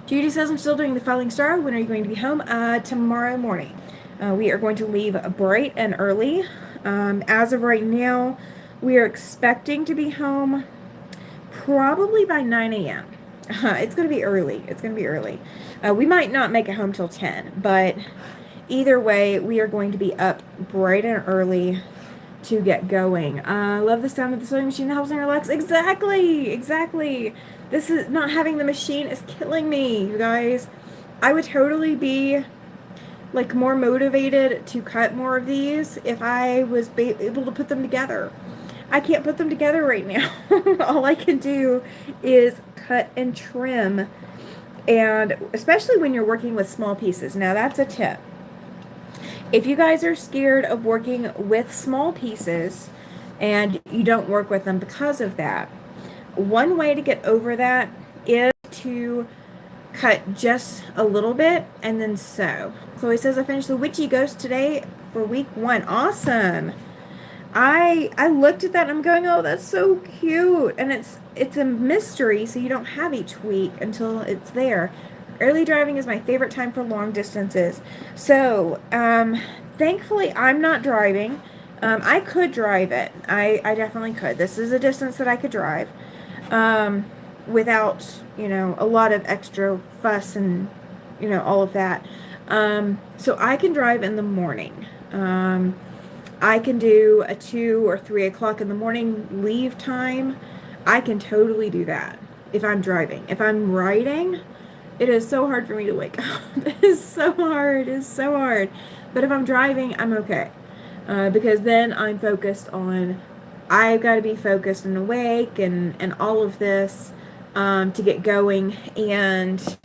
Judy says, I'm still doing the Falling Star. When are you going to be home? Tomorrow morning. We are going to leave bright and early. As of right now, we are expecting to be home probably by 9 a.m. It's going to be early. It's going to be early. We might not make it home till 10, but either way, we are going to be up bright and early to get going. Love the sound of the sewing machine that helps me relax. Exactly, exactly. This is not having the machine is killing me, you guys. I would totally be like more motivated to cut more of these if I was able to put them together. I can't put them together right now. All I can do is cut and trim. And especially when you're working with small pieces. Now that's a tip. If you guys are scared of working with small pieces and you don't work with them because of that, one way to get over that is to cut just a little bit and then sew. Chloe says I finished the Witchy Ghost today for week 1. Awesome. I looked at that and I'm going, oh, that's so cute. And it's a mystery, so you don't have each week until it's there. Early driving is my favorite time for long distances. So, thankfully, I'm not driving. I could drive it. I definitely could. This is a distance that I could drive without, a lot of extra fuss and, all of that. So I can drive in the morning. I can do a 2 or 3 o'clock in the morning leave time. I can totally do that if I'm driving. If I'm riding, it is so hard for me to wake up. It is so hard. It is so hard. But if I'm driving, I'm okay. Because then I'm focused on, I've got to be focused and awake and all of this to get going. And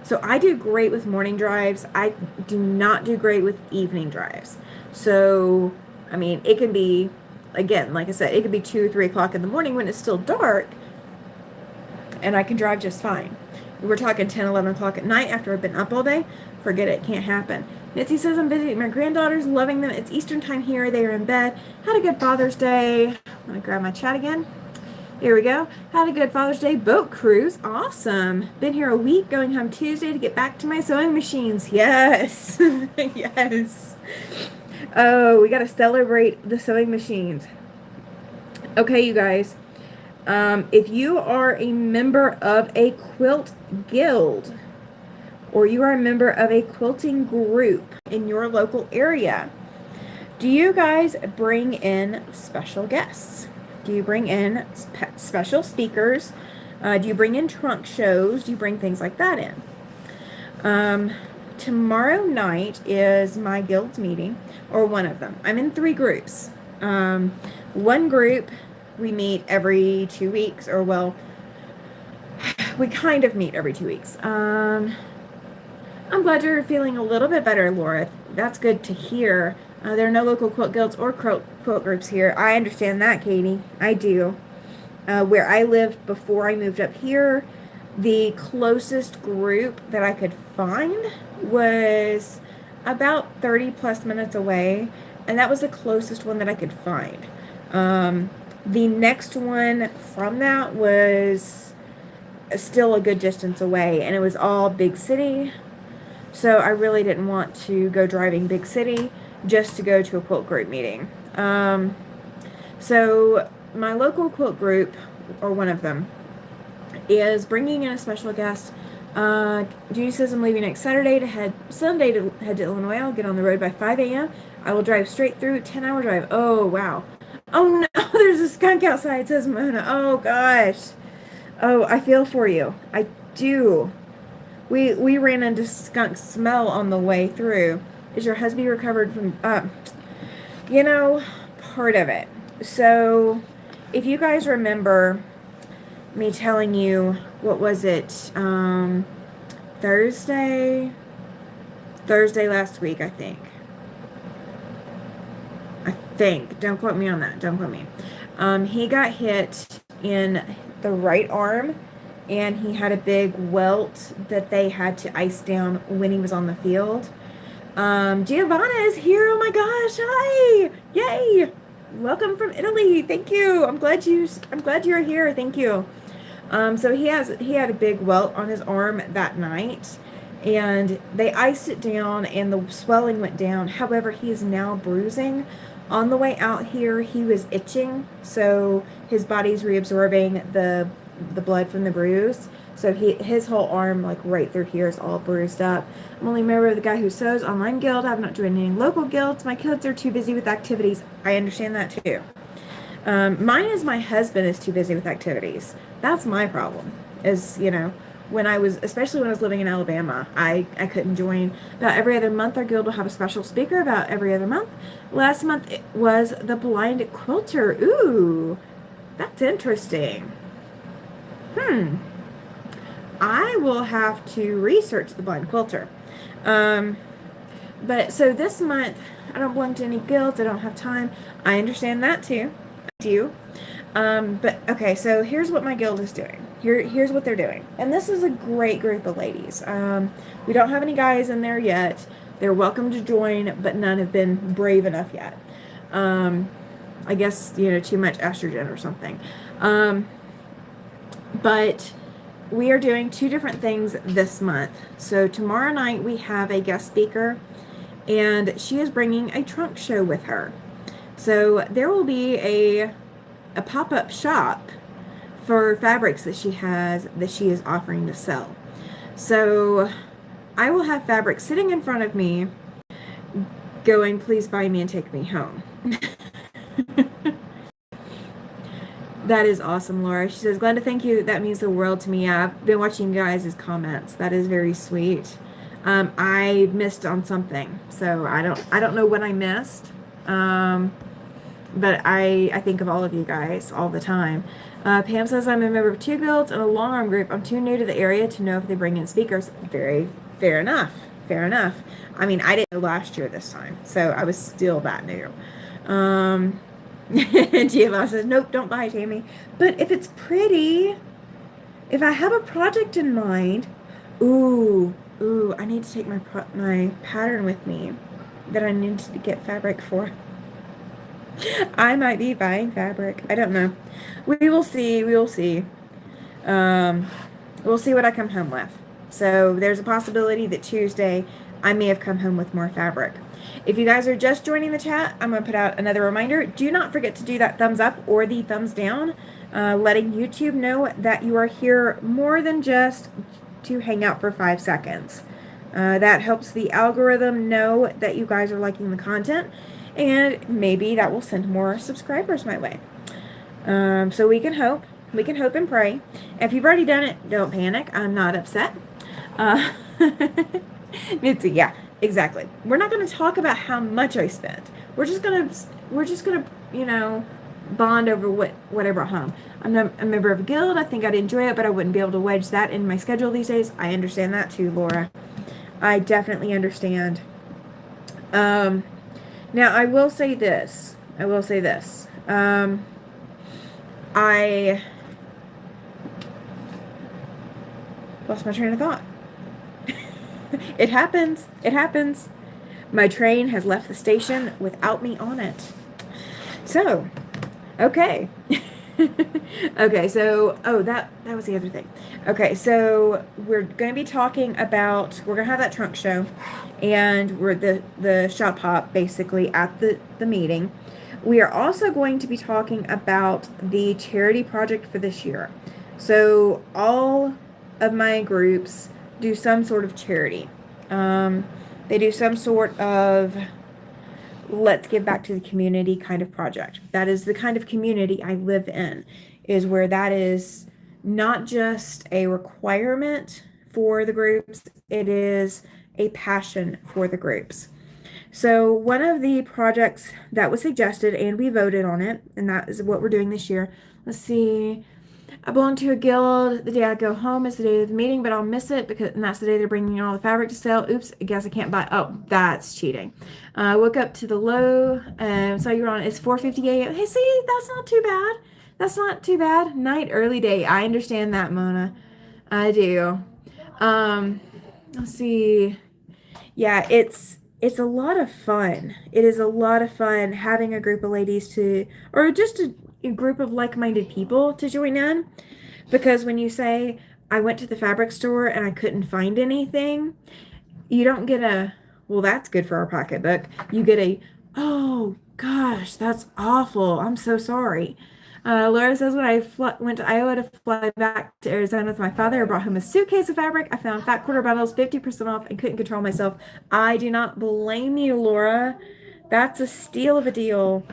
so I do great with morning drives. I do not do great with evening drives. So, I mean, it can be, again, like I said, it could be 2 or 3 o'clock in the morning when it's still dark, and I can drive just fine. We're talking 10, 11 o'clock at night after I've been up all day. Forget it. Can't happen. Mitzi says, I'm visiting my granddaughters, loving them. It's Eastern time here. They are in bed. Had a good Father's Day. I'm going to grab my chat again. Here we go. Had a good Father's Day boat cruise. Awesome. Been here a week, going home Tuesday to get back to my sewing machines. Yes. Yes. Oh, we got to celebrate the sewing machines. Okay, you guys. If you are a member of a quilt guild, or you are a member of a quilting group in your local area, do you guys bring in special guests? Do you bring in special speakers? Do you bring in trunk shows? Do you bring things like that in? Tomorrow night is my guild's meeting, or one of them. I'm in 3 groups. One group, we meet every 2 weeks, or well, we kind of meet every 2 weeks. I'm glad you're feeling a little bit better, Laura. That's good to hear. There are no local quilt guilds or quilt groups here. I understand that, Katie. I do. Where I lived before I moved up here, the closest group that I could find was about 30 plus minutes away, and that was the closest one that I could find. The next one from that was still a good distance away, and it was all big city. So I really didn't want to go driving big city just to go to a quilt group meeting. So my local quilt group, or one of them, is bringing in a special guest. Judy says I'm leaving next Sunday to head to Illinois. I'll get on the road by 5 a.m. I will drive straight through, 10-hour drive. Oh, wow. Oh, no, there's a skunk outside, says Mona. Oh, gosh. Oh, I feel for you. I do. We ran into skunk smell on the way through. Is your husband recovered from, part of it. So, if you guys remember me telling you, what was it, Thursday last week, I think. Don't quote me on that. Don't quote me. He got hit in the right arm, and he had a big welt that they had to ice down when he was on the field. Giovanna is here. Oh my gosh. Hi. Yay. Welcome from Italy. Thank you. I'm glad you're here. Thank you. So he had a big welt on his arm that night, and they iced it down and the swelling went down. However, he is now bruising. On the way out here, he was itching, so his body's reabsorbing the blood from the bruise. So his whole arm, like right through here, is all bruised up. I'm only a member of the Guy Who Sews online guild. I've not joined any local guilds. My kids are too busy with activities. I understand that too. Mine is my husband is too busy with activities. That's my problem. Especially when I was living in Alabama, I couldn't join. About every other month, our guild will have a special speaker about every other month. Last month, it was the blind quilter. Ooh, that's interesting. I will have to research the blind quilter. Um, but so this month, I don't belong to any guilds. I don't have time. I understand that too. I do. But okay, so here's what my guild is doing. Here's what they're doing. And this is a great group of ladies. We don't have any guys in there yet. They're welcome to join, but none have been brave enough yet. I guess, too much estrogen or something. But we are doing two different things this month. So tomorrow night we have a guest speaker, and she is bringing a trunk show with her. So there will be a pop-up shop for fabrics that she is offering to sell. So I will have fabric sitting in front of me going, please buy me and take me home. That is awesome, Laura. She says, Glenda, thank you. That means the world to me. Yeah, I've been watching you guys' comments. That is very sweet. I missed on something, so I don't know what I missed. But I think of all of you guys all the time. Pam says, I'm a member of two guilds and a long arm group. I'm too new to the area to know if they bring in speakers. Very fair enough. Fair enough. I mean, I didn't know last year this time, so I was still that new. GMO says, nope, don't buy it, Tammy. But if it's pretty, if I have a project in mind, ooh, I need to take my pattern with me that I need to get fabric for. I might be buying fabric. I don't know. We will see. We will see. We'll see what I come home with. So there's a possibility that Tuesday I may have come home with more fabric. If you guys are just joining the chat, I'm going to put out another reminder. Do not forget to do that thumbs up or the thumbs down, letting YouTube know that you are here more than just to hang out for 5 seconds. That helps the algorithm know that you guys are liking the content, and maybe that will send more subscribers my way. So we can hope and pray. If you've already done it, don't panic. I'm not upset. Mitzi, yeah, exactly. We're not going to talk about how much I spent. We're just gonna bond over what I brought home. I'm not a member of a guild. I think I'd enjoy it, but I wouldn't be able to wedge that in my schedule these days. I understand that too, Laura. I definitely understand. Now I will say this. I lost my train of thought. It happens. My train has left the station without me on it. So, okay. Okay, so, that was the other thing. Okay, so we're going to be talking about, we're going to have that trunk show, and we're the shop hop basically at the meeting. We are also going to be talking about the charity project for this year. So all of my groups do some sort of charity. They do some sort of let's give back to the community kind of project. That is the kind of community I live in, is where that is not just a requirement for the groups, it is a passion for the groups. So one of the projects that was suggested, and we voted on it, and that is what we're doing this year. Let's see. I belong to a guild. The day I go home is the day of the meeting, but I'll miss it and that's the day they're bringing in all the fabric to sell. Oops, I guess I can't buy. Oh, that's cheating. I woke up to the low, so you're on. It's 4:50 a.m. Hey, see, that's not too bad. That's not too bad. Night, early day. I understand that, Mona. I do. Let's see. Yeah, it's a lot of fun. It is a lot of fun having a group of ladies or just a group of like-minded people to join in, because when you say I went to the fabric store and I couldn't find anything, you don't get well, that's good for our pocketbook. You get oh gosh, that's awful, I'm so sorry. Laura says, when I went to Iowa to fly back to Arizona with my father, I brought home a suitcase of fabric. I found fat quarter bundles, 50% off, and couldn't control myself. I do not blame you, Laura. That's a steal of a deal.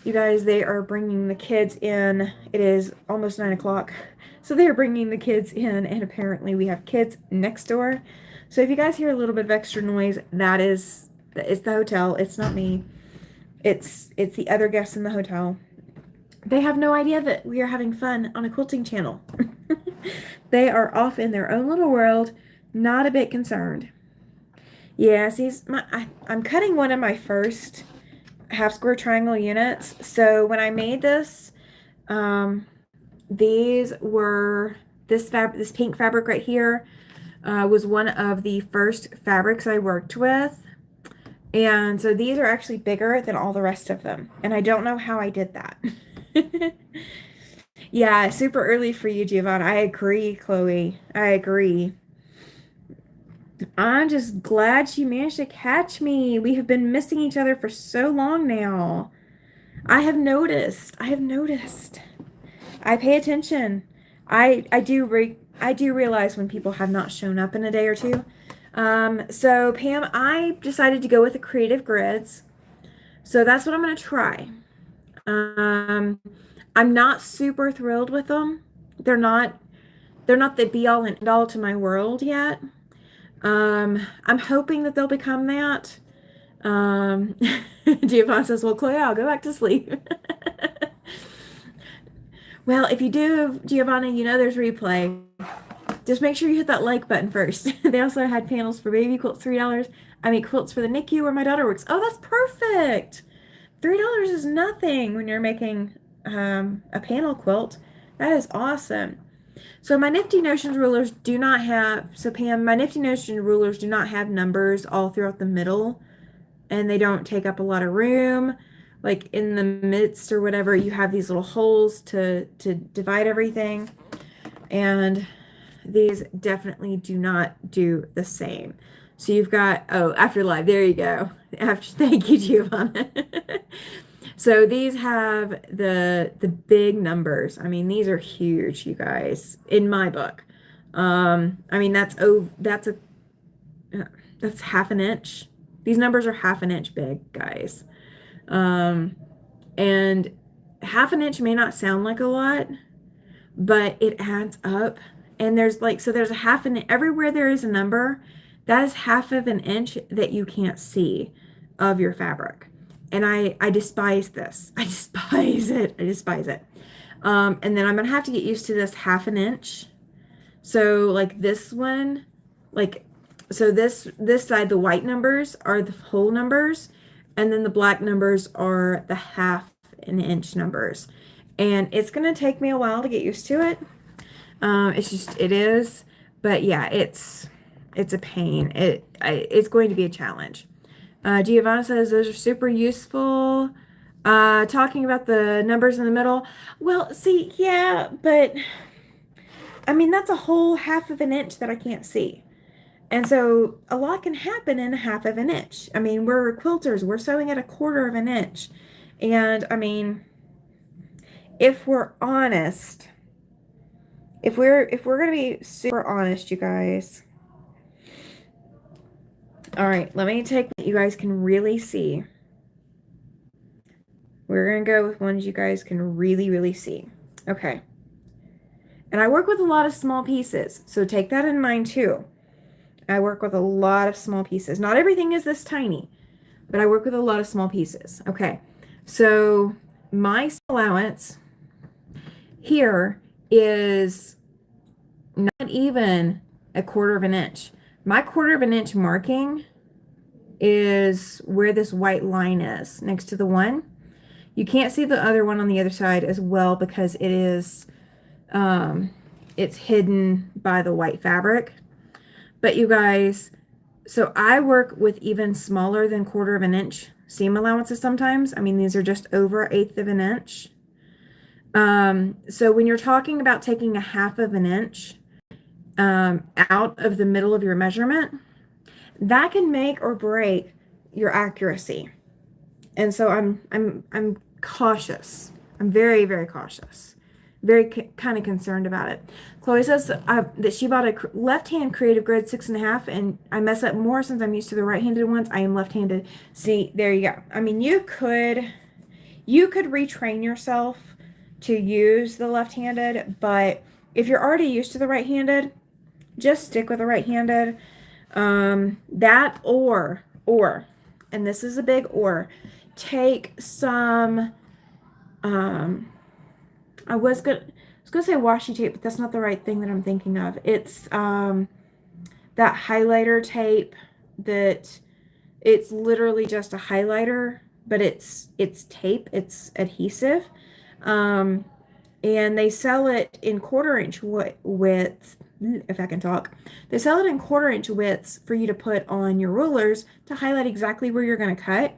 You guys, they are bringing the kids in. It is almost 9 o'clock. So they are bringing the kids in, and apparently we have kids next door. So if you guys hear a little bit of extra noise, it's the hotel. It's not me. It's the other guests in the hotel. They have no idea that we are having fun on a quilting channel. They are off in their own little world, not a bit concerned. Yeah, see, I'm cutting one of my first half square triangle units. So when I made this, um, these were this pink fabric right here was one of the first fabrics I worked with. And so these are actually bigger than all the rest of them. And I don't know how I did that. Yeah, super early for you, Giovanna. I agree, Chloe. I agree. I'm just glad she managed to catch me. We have been missing each other for so long now. I have noticed. I have noticed. I pay attention. I do realize when people have not shown up in a day or two. So Pam, I decided to go with the creative grids. So that's what I'm going to try. I'm not super thrilled with them. They're not the be all and end all to my world yet. I'm hoping that they'll become that. Giovanna says, well, Chloe, I'll go back to sleep. Well, if you do, Giovanna, you know there's replay. Just make sure you hit that like button first. They also had panels for baby quilts, $3. I make quilts for the NICU where my daughter works. Oh, that's perfect. $3 is nothing when you're making a panel quilt. That is awesome. So my Nifty Notions rulers do not have, so Pam, my Nifty Notion rulers do not have numbers all throughout the middle, and they don't take up a lot of room. Like in the midst or whatever, you have these little holes to divide everything. And these definitely do not do the same. So you've got, oh, Afterlife, there you go. Thank you, Giovanna. So these have the big numbers. I mean, these are huge, you guys, in my book. I mean, that's half an inch. These numbers are half an inch big, guys. And half an inch may not sound like a lot, but it adds up. And there's a half an, everywhere there is a number, that is half of an inch that you can't see of your fabric. And I despise this. I despise it. I despise it. And then I'm going to have to get used to this half an inch. So like this one, so this side, the white numbers are the whole numbers, and then the black numbers are the half an inch numbers. And it's going to take me a while to get used to it. It is, but yeah, it's a pain. It's going to be a challenge. Giovanna says those are super useful. Talking about the numbers in the middle. Well, see, yeah, but I mean, that's a whole half of an inch that I can't see. And so a lot can happen in a half of an inch. I mean, we're quilters, we're sewing at a quarter of an inch. And I mean, if we're honest, if we're going to be super honest, you guys. All right, let me take what you guys can really see. We're going to go with ones you guys can really, really see. Okay. And I work with a lot of small pieces, so take that in mind too. I work with a lot of small pieces. Not everything is this tiny, but I work with a lot of small pieces. Okay, so my allowance here is not even a quarter of an inch. My quarter of an inch marking is where this white line is next to the one. You can't see the other one on the other side as well because it is it's hidden by the white fabric. But you guys, so I work with even smaller than quarter of an inch seam allowances sometimes. I mean, these are just over 1/8 of an inch. So when you're talking about taking a half of an inch out of the middle of your measurement, that can make or break your accuracy. And so I'm cautious. I'm very, very cautious. Very kind of concerned about it. Chloe says that she bought a left-hand creative grid 6.5, and I mess up more since I'm used to the right-handed ones. I am left-handed. See, there you go. I mean, you could retrain yourself to use the left-handed, but if you're already used to the right-handed, just stick with the right-handed. That or, and this is a big or, take some, was gonna say washi tape, but that's not the right thing that I'm thinking of. It's that highlighter tape that it's literally just a highlighter, but it's tape, it's adhesive. Um, and they sell it in quarter-inch widths, if I can talk. They sell it in quarter-inch widths for you to put on your rulers to highlight exactly where you're going to cut.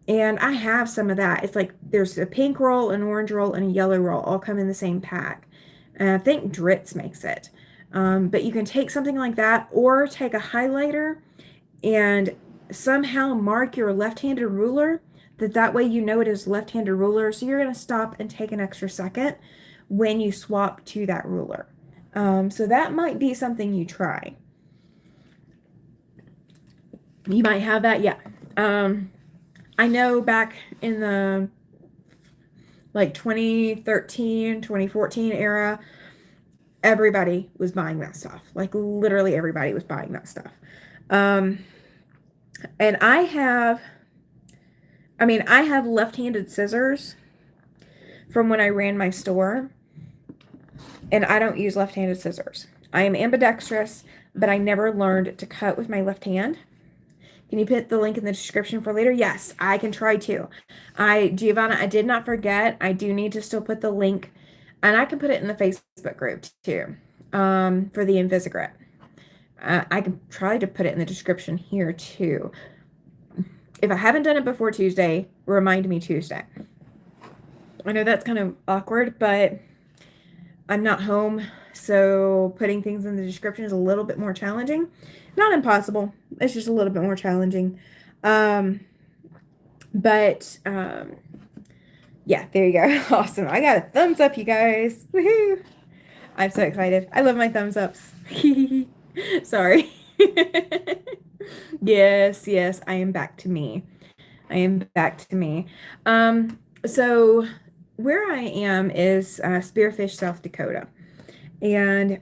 And I have some of that. It's like there's a pink roll, an orange roll, and a yellow roll all come in the same pack. And I think Dritz makes it. But you can take something like that or take a highlighter and somehow mark your left-handed ruler, that way you know it is left-handed ruler, so you're going to stop and take an extra second when you swap to that ruler. So that might be something you try. You might have that, yeah. I know back in the like 2013, 2014 era, everybody was buying that stuff. Like literally everybody was buying that stuff. And I have left-handed scissors from when I ran my store, and I don't use left-handed scissors. I am ambidextrous, but I never learned to cut with my left hand. Can you put the link in the description for later? Yes, I can try to. Giovanna, I did not forget. I do need to still put the link, and I can put it in the Facebook group too, for the Invisagrip. I can try to put it in the description here too. If I haven't done it before Tuesday, remind me Tuesday. I know that's kind of awkward, but I'm not home, so putting things in the description is a little bit more challenging. Not impossible. It's just a little bit more challenging. Yeah, there you go. Awesome. I got a thumbs up, you guys. Woohoo! I'm so excited. I love my thumbs ups. Sorry. Yes, I am back to me. I am back to me. So where I am is Spearfish, South Dakota. And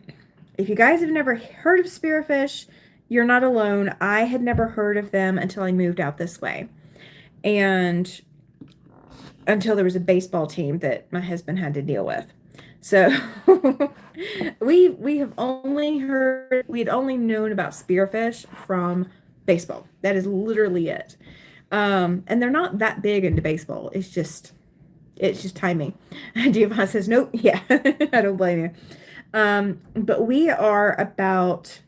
if you guys have never heard of Spearfish, you're not alone. I had never heard of them until I moved out this way. And until there was a baseball team that my husband had to deal with. So we had only known about spearfish from baseball. That is literally it. And they're not that big into baseball. It's just timing. Giovanna says, nope. Yeah, I don't blame you. But we are about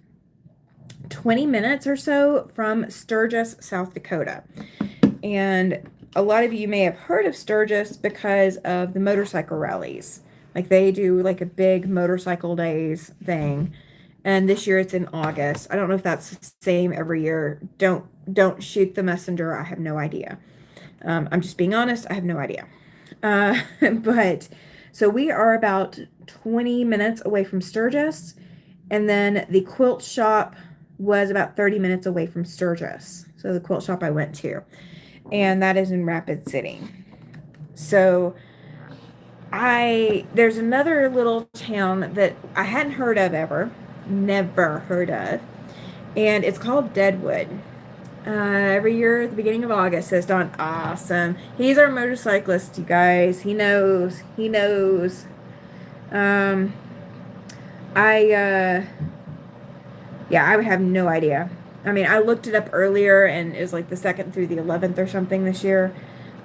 20 minutes or so from Sturgis, South Dakota. And a lot of you may have heard of Sturgis because of the motorcycle rallies. Like they do like a big motorcycle days thing. And this year it's in August. I don't know if that's the same every year. Don't shoot the messenger. I have no idea. I'm just being honest. I have no idea. But so we are about 20 minutes away from Sturgis. And then the quilt shop was about 30 minutes away from Sturgis. So the quilt shop I went to. And that is in Rapid City. So there's another little town that I hadn't heard of ever. Never heard of. And it's called Deadwood. Every year at the beginning of August, says Don. Awesome. He's our motorcyclist, you guys. He knows. I would have no idea. I mean, I looked it up earlier, and it was like the 2nd through the 11th or something this year.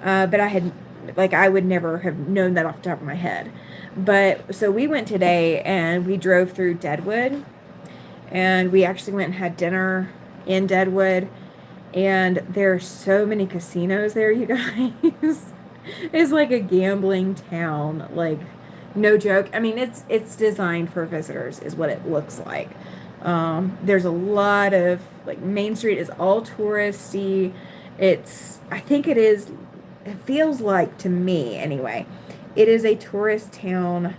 But I would never have known that off the top of my head. But, so we went today, and we drove through Deadwood. And we actually went and had dinner in Deadwood. And there are so many casinos there, you guys. It's like a gambling town. Like, no joke. I mean, it's designed for visitors, is what it looks like. There's a lot of, like, Main Street is all touristy. It feels like, to me anyway, it is a tourist town.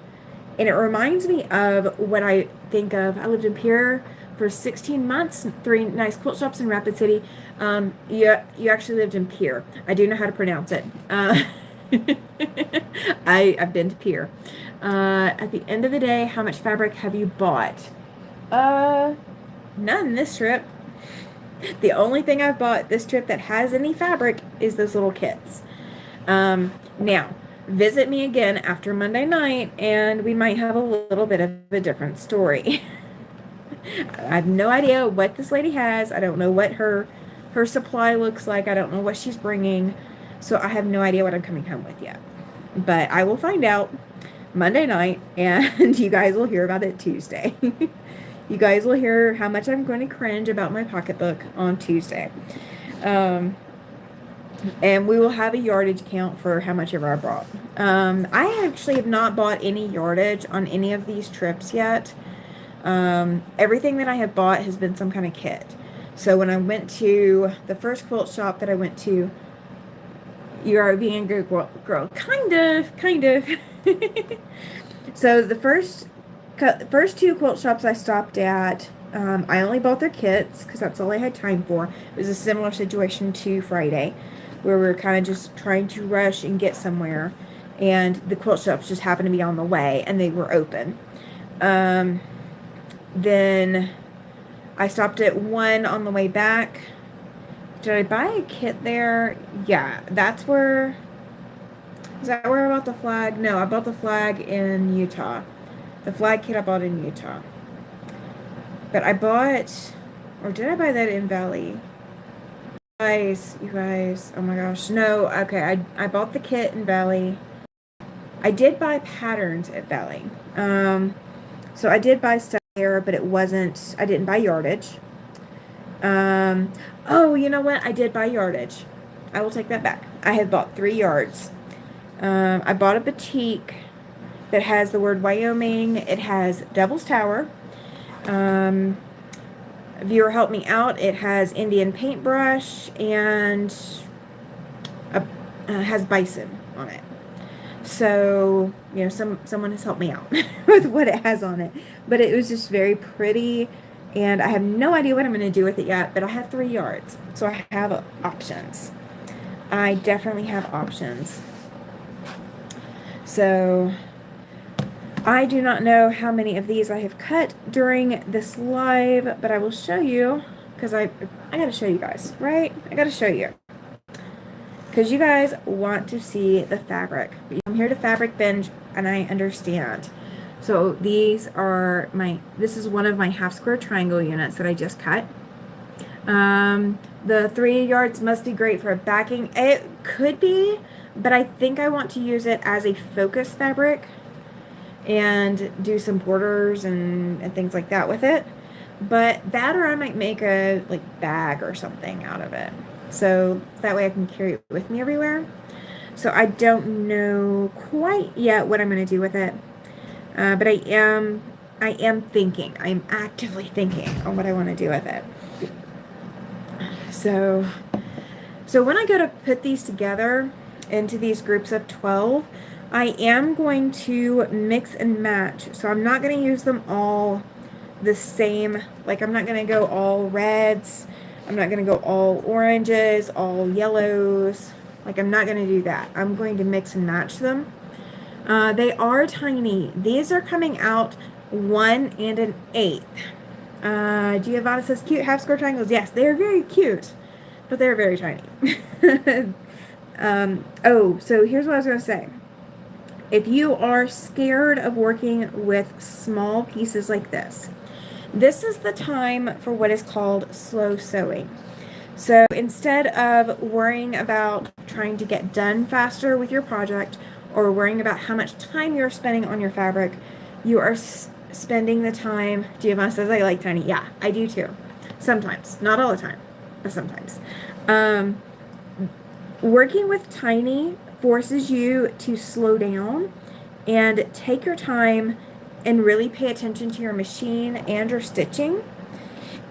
And it reminds me of what I think of. I lived in Pierre for 16 months, 3 nice quilt shops in Rapid City. You actually lived in Pierre. I do know how to pronounce it. I've been to Pierre. At the end of the day, how much fabric have you bought? None this trip. The only thing I've bought this trip that has any fabric is those little kits. Now, visit me again after Monday night, and we might have a little bit of a different story. I have no idea what this lady has. I don't know what her supply looks like. I don't know what she's bringing. So I have no idea what I'm coming home with yet. But I will find out Monday night, and you guys will hear about it Tuesday. You guys will hear how much I'm going to cringe about my pocketbook on Tuesday. And we will have a yardage count for how much ever I brought. I actually have not bought any yardage on any of these trips yet. Everything that I have bought has been some kind of kit. So when I went to the first quilt shop that I went to, you are being a good girl. Kind of. So the first two quilt shops I stopped at, I only bought their kits because that's all I had time for. It was a similar situation to Friday, where we were kind of just trying to rush and get somewhere, and the quilt shops just happened to be on the way, and they were open. Then I stopped at one on the way back. Did I buy a kit there? Yeah, that's where... Is that where I bought the flag? No, I bought the flag in Utah. The flag kit I bought in Utah. But I bought... Or did I buy that in Valley? You guys, oh my gosh. No, okay, I bought the kit in Valley. I did buy patterns at Valley. So I did buy stuff there, but it wasn't... I didn't buy yardage. Oh, you know what? I did buy yardage. I will take that back. I have bought 3 yards. I bought a batik that has the word Wyoming. It has Devil's Tower. Viewer help me out. It has Indian paintbrush and has bison on it. So, you know, someone has helped me out with what it has on it. But it was just very pretty. And I have no idea what I'm going to do with it yet, but I have 3 yards, so I have options. I definitely have options. So, I do not know how many of these I have cut during this live, but I will show you, because I got to show you guys, right? I got to show you. Because you guys want to see the fabric. I'm here to fabric binge, and I understand. So these are this is one of my half square triangle units that I just cut. The 3 yards must be great for a backing. It could be, but I think I want to use it as a focus fabric and do some borders and things like that with it. But that, or I might make a bag or something out of it. So that way I can carry it with me everywhere. So I don't know quite yet what I'm going to do with it. But I am thinking. I am actively thinking on what I want to do with it. So when I go to put these together into these groups of 12, I am going to mix and match. So I'm not going to use them all the same. Like, I'm not going to go all reds. I'm not going to go all oranges, all yellows. Like, I'm not going to do that. I'm going to mix and match them. They are tiny. These are coming out 1 1/8. Giovanna says, cute half square triangles. Yes, they are very cute, but they're very tiny. So here's what I was going to say. If you are scared of working with small pieces like this is the time for what is called slow sewing. So instead of worrying about trying to get done faster with your project, or worrying about how much time you're spending on your fabric, you are spending the time. Giovanna says, I like tiny. Yeah, I do too. Sometimes. Not all the time, but sometimes. Working with tiny forces you to slow down and take your time and really pay attention to your machine and your stitching.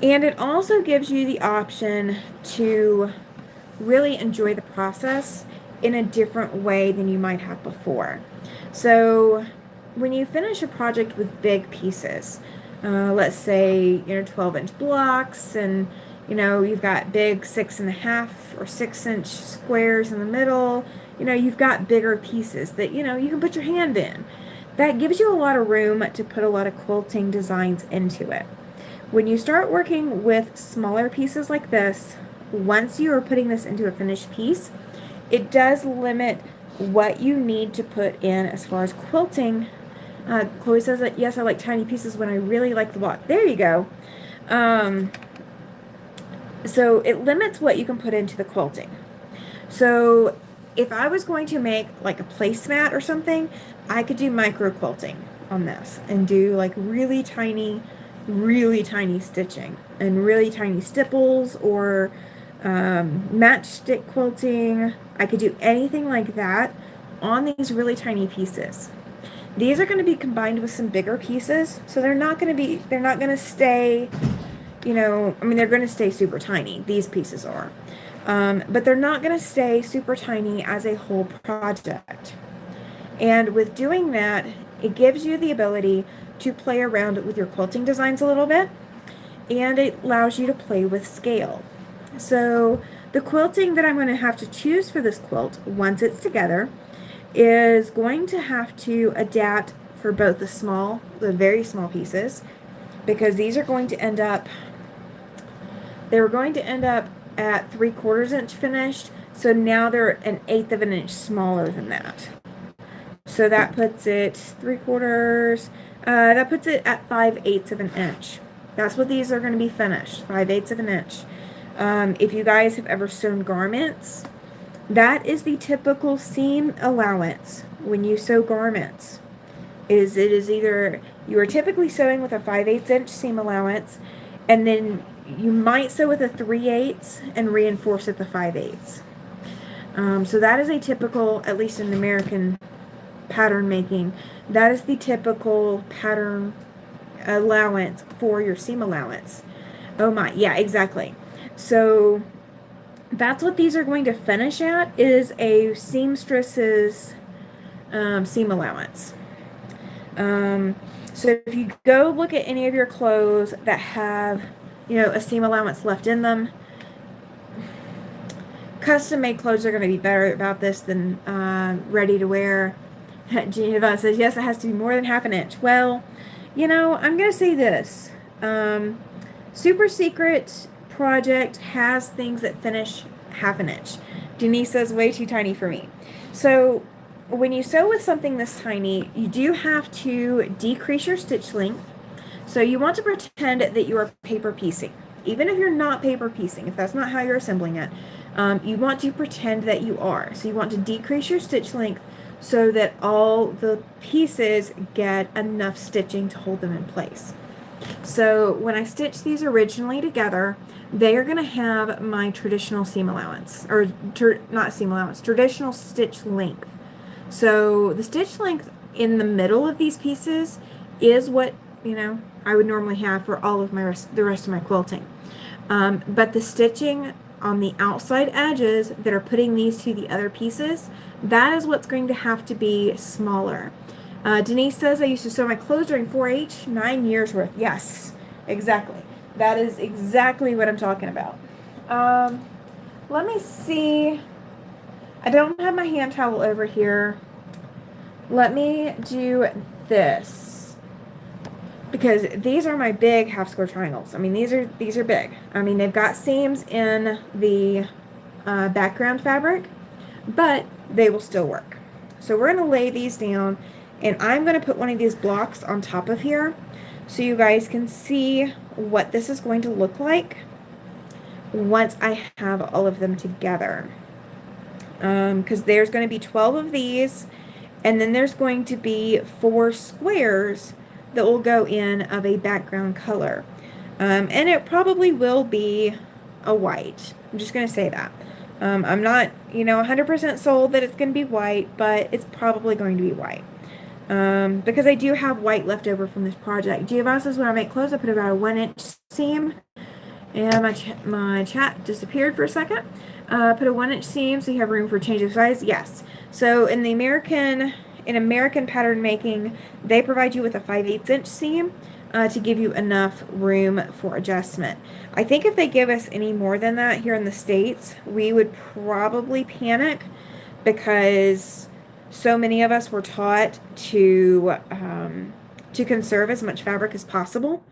And it also gives you the option to really enjoy the process in a different way than you might have before. So when you finish a project with big pieces, let's say 12-inch blocks, and you've got big 6.5 or 6-inch squares in the middle, you've got bigger pieces that you can put your hand in. That gives you a lot of room to put a lot of quilting designs into it. When you start working with smaller pieces like this, once you are putting this into a finished piece, it does limit what you need to put in as far as quilting. Chloe says that, yes, I like tiny pieces when I really like the block. There you go. Um, so it limits what you can put into the quilting. So if I was going to make like a placemat or something, I could do micro quilting on this and do like really tiny stitching and really tiny stipples or matchstick quilting. I could do anything like that on these really tiny pieces. These are going to be combined with some bigger pieces, so they're not going to stay, I mean, they're going to stay super tiny. These pieces are. But they're not going to stay super tiny as a whole project. And with doing that, it gives you the ability to play around with your quilting designs a little bit, and it allows you to play with scale. So the quilting that I'm going to have to choose for this quilt, once it's together, is going to have to adapt for both the very small pieces, because these are going to end up, they're going to end up at 3/4 inch finished, so now they're an 1/8 of an inch smaller than that. So that puts it 3/4, that puts it at 5/8 of an inch. That's what these are going to be finished, 5/8 of an inch. If you guys have ever sewn garments, that is the typical seam allowance when you sew garments. It is either you are typically sewing with a 5/8 inch seam allowance, and then you might sew with a 3/8 and reinforce at the 5/8. So that is a typical, at least in American pattern making, that is the typical pattern allowance for your seam allowance. Oh my, yeah, exactly. So that's what these are going to finish at, is a seamstress's seam allowance. So if you go look at any of your clothes that have, a seam allowance left in them, custom made clothes are going to be better about this than ready to wear. Geneva says, yes, it has to be more than 1/2 inch. Well, I'm going to say this. Super Secret Project has things that finish 1/2 inch. Denise says, way too tiny for me. So when you sew with something this tiny, you do have to decrease your stitch length. So you want to pretend that you are paper piecing. Even if you're not paper piecing, if that's not how you're assembling it, you want to pretend that you are. So you want to decrease your stitch length so that all the pieces get enough stitching to hold them in place. So when I stitched these originally together, they are going to have my traditional seam allowance, or not seam allowance, traditional stitch length. So the stitch length in the middle of these pieces is what, I would normally have for all of the rest of my quilting. But the stitching on the outside edges that are putting these to the other pieces, that is what's going to have to be smaller. Denise says, I used to sew my clothes during 4-H, 9 years worth. Yes, exactly. That is exactly what I'm talking about. Let me see. I don't have my hand towel over here. Let me do this, because these are my big half square triangles. I mean, these are big. I mean, they've got seams in the background fabric, but they will still work. So we're going to lay these down, and I'm going to put one of these blocks on top of here so you guys can see what this is going to look like once I have all of them together. Because there's going to be 12 of these, and then there's going to be 4 squares that will go in of a background color. And it probably will be a white. I'm just going to say that. I'm not, 100% sold that it's going to be white, but it's probably going to be white. Because I do have white left over from this project. Giovanna says, when I make clothes, I put about a 1-inch seam. And my chat disappeared for a second. Put a 1-inch seam so you have room for change of size. Yes. So in American pattern making, they provide you with a 5/8 inch seam to give you enough room for adjustment. I think if they give us any more than that here in the States, we would probably panic, because so many of us were taught to conserve as much fabric as possible,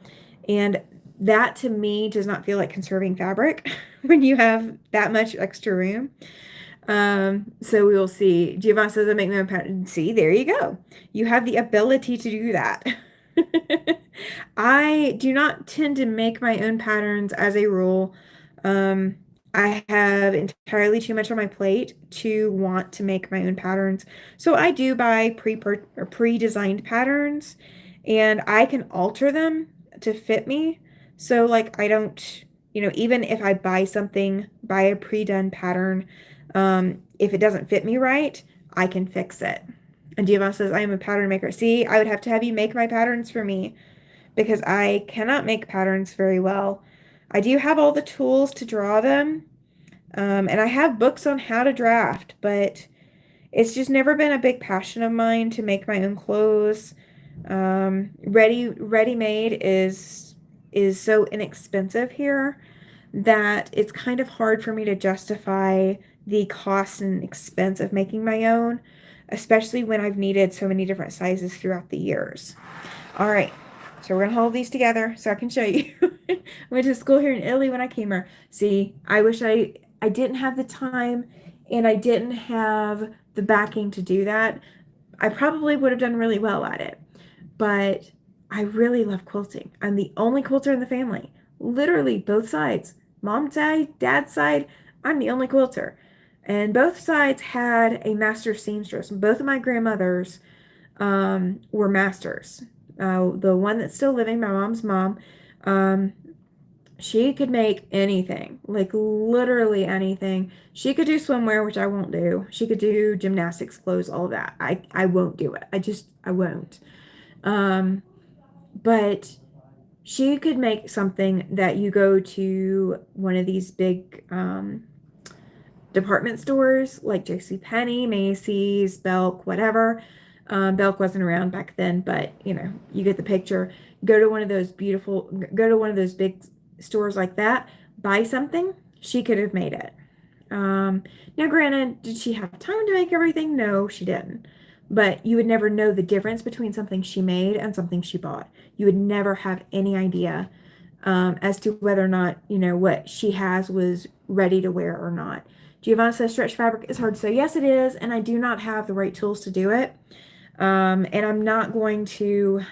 and that to me does not feel like conserving fabric when you have that much extra room. So we will see. Giovanna says I make my own pattern. See, there you go. You have the ability to do that. I do not tend to make my own patterns as a rule. Um, I have entirely too much on my plate to want to make my own patterns. So I do buy pre-designed patterns and I can alter them to fit me. So like I don't, even if I buy a pre-done pattern, if it doesn't fit me right, I can fix it. And Giovanna says, I am a pattern maker. See, I would have to have you make my patterns for me because I cannot make patterns very well. I do have all the tools to draw them, and I have books on how to draft, but it's just never been a big passion of mine to make my own clothes. Ready-made is so inexpensive here that it's kind of hard for me to justify the cost and expense of making my own, especially when I've needed so many different sizes throughout the years. All right, so we're gonna hold these together so I can show you. I went to school here in Italy when I came here. See, I wish I didn't have the time and I didn't have the backing to do that. I probably would have done really well at it, but I really love quilting. I'm the only quilter in the family, literally both sides. Mom's side, dad's side, I'm the only quilter. And both sides had a master seamstress. Both of my grandmothers were masters. The one that's still living, my mom's mom, um, she could make anything, like literally anything. She could do swimwear, which I won't do. She could do gymnastics clothes, all of that. I won't do it. I won't. Um, but she could make something that you go to one of these big department stores like JCPenney, Macy's, Belk, whatever. Belk wasn't around back then, but you get the picture. Go to one of those big stores like that, buy something, she could have made it. Now, granted, did she have time to make everything? No, she didn't. But you would never know the difference between something she made and something she bought. You would never have any idea as to whether or not, what she has was ready to wear or not. Giovanna says stretch fabric is hard to sew. Yes, it is, and I do not have the right tools to do it. And I'm not going to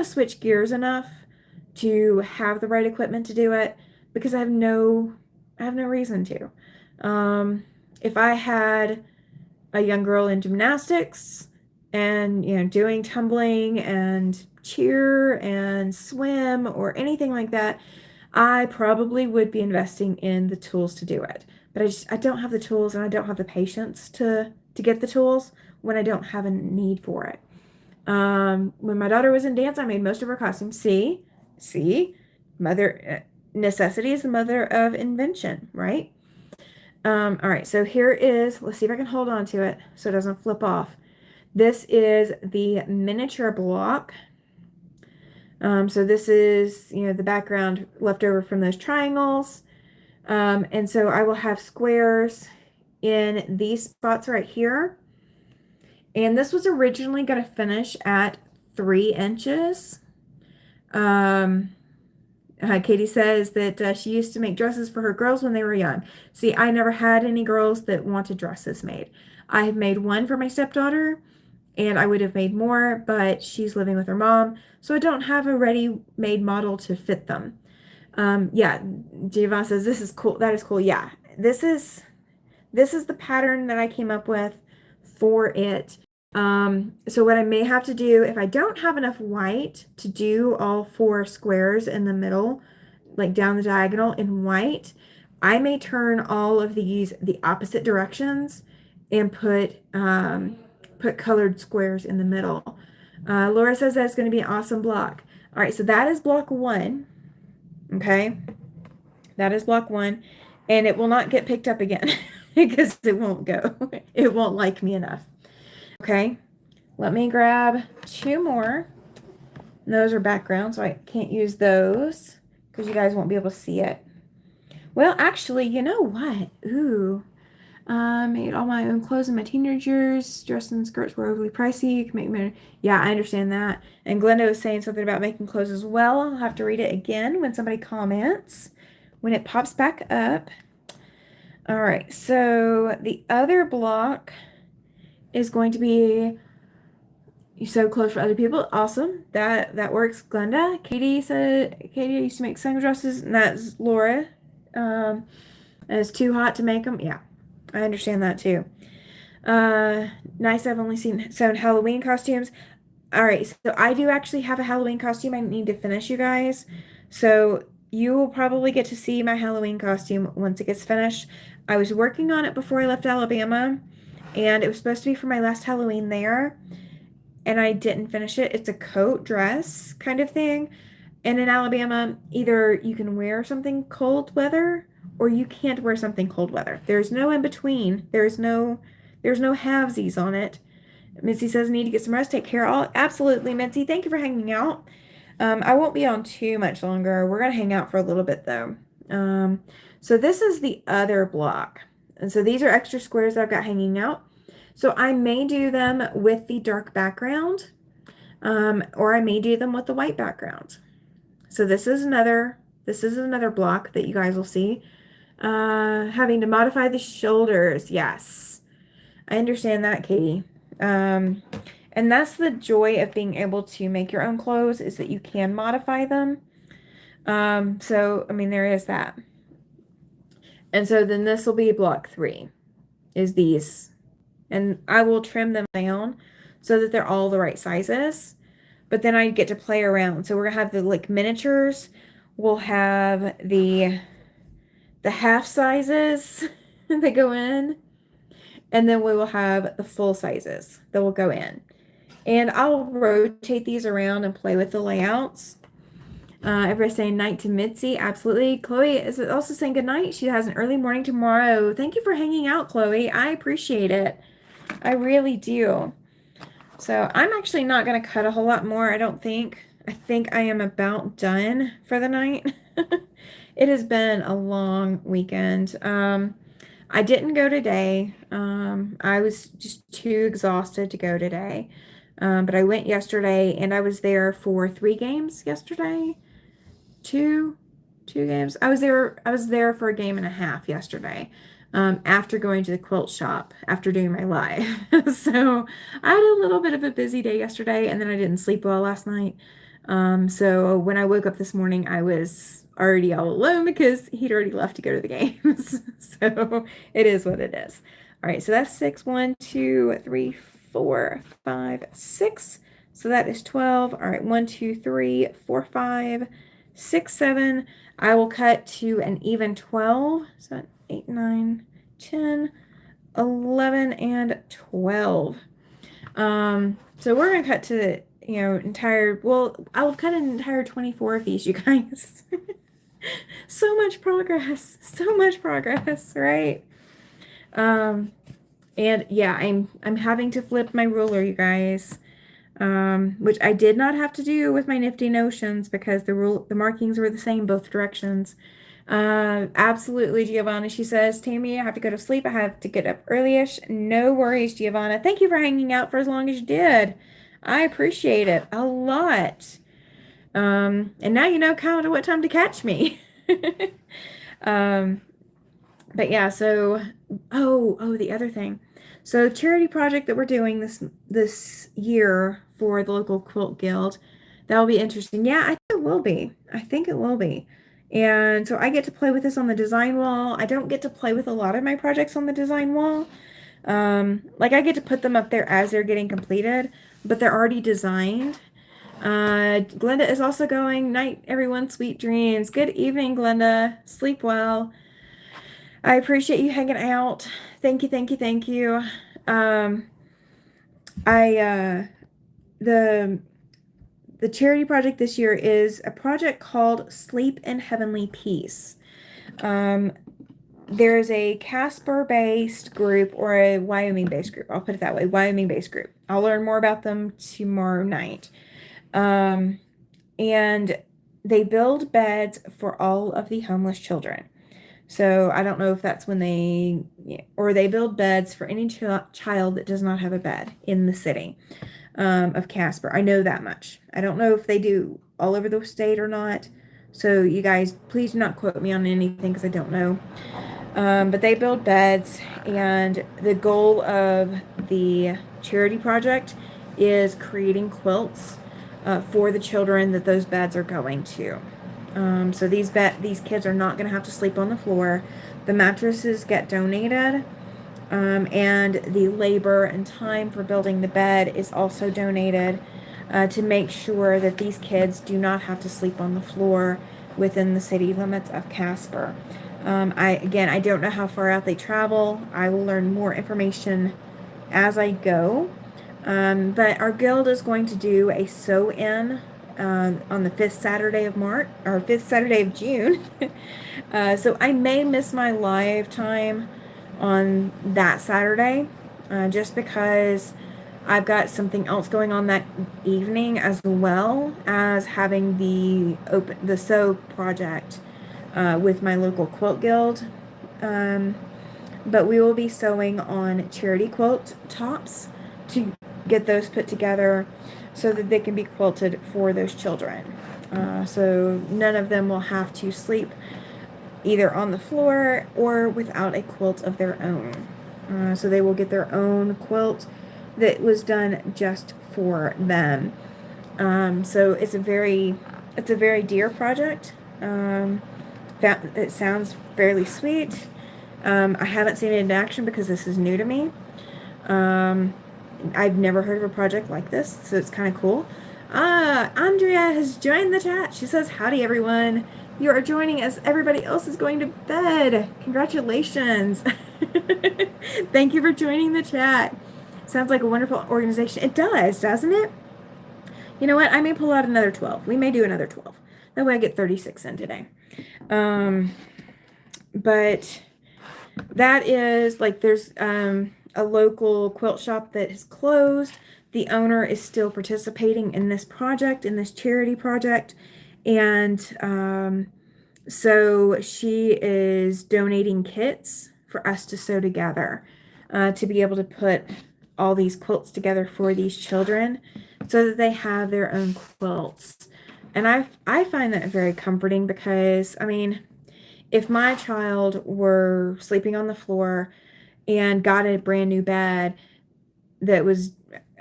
switch gears enough to have the right equipment to do it because I have no reason to. If I had a young girl in gymnastics and, doing tumbling and cheer and swim or anything like that, I probably would be investing in the tools to do it. But I don't have the tools and I don't have the patience to get the tools when I don't have a need for it. When my daughter was in dance, I made most of her costumes. See, necessity is the mother of invention, right? All right, so let's see if I can hold on to it so it doesn't flip off. This is the miniature block. So this is, the background left over from those triangles. And so I will have squares in these spots right here. And this was originally going to finish at 3 inches. Katie says that she used to make dresses for her girls when they were young. See, I never had any girls that wanted dresses made. I have made one for my stepdaughter, and I would have made more, but she's living with her mom, so I don't have a ready-made model to fit them. Yeah, Giovanna says this is cool. That is cool. Yeah, this is the pattern that I came up with for it. So what I may have to do, if I don't have enough white to do all 4 squares in the middle, like down the diagonal in white, I may turn all of these the opposite directions and put colored squares in the middle. Laura says that's going to be an awesome block. All right, so that is block 1. Okay, that is block 1, and it will not get picked up again because it won't go. It won't like me enough. Okay, let me grab 2 more. And those are background, so I can't use those because you guys won't be able to see it. Well, actually, you know what? Ooh. Made all my own clothes in my teenagers. Dresses and skirts were overly pricey. You can make me. Yeah, I understand that. And Glenda was saying something about making clothes as well. I'll have to read it again when somebody comments. When it pops back up. All right, so the other block is going to be so close for other people. Awesome. That works. Glenda. Katie said Katie used to make sundresses, and that's Laura. And it's too hot to make them. Yeah, I understand that too. Uh, nice. I've only seen seven Halloween costumes. All right, so I do actually have a Halloween costume I need to finish, you guys. So you will probably get to see my Halloween costume once it gets finished. I was working on it before I left Alabama, and it was supposed to be for my last Halloween there, and I didn't finish it. It's a coat dress kind of thing. And in Alabama, either you can wear something cold weather or you can't wear something cold weather. There's no in between. There's no halvesies on it. Mitzi says, need to get some rest. Take care. All absolutely, Mitzi. Thank you for hanging out. I won't be on too much longer. We're gonna hang out for a little bit though. So this is the other block, and so these are extra squares that I've got hanging out. So I may do them with the dark background, or I may do them with the white background. So this is another block that you guys will see. Having to modify the shoulders. Yes, I understand that, Katie. And that's the joy of being able to make your own clothes is that you can modify them. So, I mean, there is that. And so then this will be block 3 is these. And I will trim them down so that they're all the right sizes. But then I get to play around. So we're gonna have the like miniatures. We'll have the half sizes that go in. And then we will have the full sizes that will go in. And I'll rotate these around and play with the layouts. Everybody's saying night to Mitzi. Absolutely. Chloe is also saying good night. She has an early morning tomorrow. Thank you for hanging out, Chloe. I appreciate it. I really do. So I'm actually not going to cut a whole lot more, I don't think. I think I am about done for the night. It has been a long weekend. I didn't go today. I was just too exhausted to go today. But I went yesterday and I was there for 3 games yesterday. Two games. I was there for a game and a half yesterday. After going to the quilt shop after doing my live. So I had a little bit of a busy day yesterday and then I didn't sleep well last night. So when I woke up this morning, I was already all alone because he'd already left to go to the games. So it is what it is. All right, so that's 6. 1, 2, 3, 4, 5, 6. So that is 12. All right, 1, 2, 3, 4, 5, 6, 7. I will cut to an even 12. So 8, 9, 10, 11, and 12. So we're gonna cut to the I'll cut an entire 24 of these, you guys. So much progress, right? And yeah, I'm having to flip my ruler, you guys. Which I did not have to do with my nifty notions because the markings were the same both directions. Absolutely, Giovanna. She says, Tammy, I have to go to sleep. I have to get up early-ish. No worries, Giovanna. Thank you for hanging out for as long as you did. I appreciate it a lot. And now you know kind of what time to catch me. But yeah, so the other thing. So charity project that we're doing this year for the local quilt guild, that'll be interesting. Yeah, I think it will be. I think it will be. And so I get to play with this on the design wall. I don't get to play with a lot of my projects on the design wall. Like I get to put them up there as they're getting completed, but they're already designed. Glenda is also going. Night, everyone. Sweet dreams. Good evening, Glenda. Sleep well. I appreciate you hanging out. Thank you, thank you, thank you. The charity project this year is a project called Sleep in Heavenly Peace. There's a Casper-based group or a Wyoming-based group. I'll put it that way, Wyoming-based group. I'll learn more about them tomorrow night. And they build beds for all of the homeless children. So I don't know if that's when they build beds for any child that does not have a bed in the city of Casper. I know that much. I don't know if they do all over the state or not. So you guys, please do not quote me on anything because I don't know. But they build beds, and the goal of the charity project is creating quilts for the children that those beds are going to. So these kids are not going to have to sleep on the floor. The mattresses get donated, and the labor and time for building the bed is also donated to make sure that these kids do not have to sleep on the floor within the city limits of Casper. I don't know how far out they travel. I will learn more information as I go. But our guild is going to do a sew-in on the fifth Saturday of March, or fifth Saturday of June. So I may miss my live time on that Saturday, just because I've got something else going on that evening, as well as having the sew project with my local quilt guild. Um, but we will be sewing on charity quilt tops to get those put together so that they can be quilted for those children. So none of them will have to sleep either on the floor or without a quilt of their own. So they will get their own quilt that was done just for them. So it's a very dear project. It sounds fairly sweet. I haven't seen it in action because this is new to me. Um, I've never heard of a project like this, so it's kind of cool. Andrea has joined the chat. She says, "Howdy, everyone. You are joining as everybody else is going to bed. Congratulations." Thank you for joining the chat. Sounds like a wonderful organization. It does, doesn't it? You know what? I may pull out another 12. We may do another 12. That way I get 36 in today. But that is like there's a local quilt shop that has closed. The owner is still participating in this project, in this charity project, and so she is donating kits for us to sew together to be able to put all these quilts together for these children so that they have their own quilts. And I find that very comforting because, I mean, if my child were sleeping on the floor and got a brand new bed that was,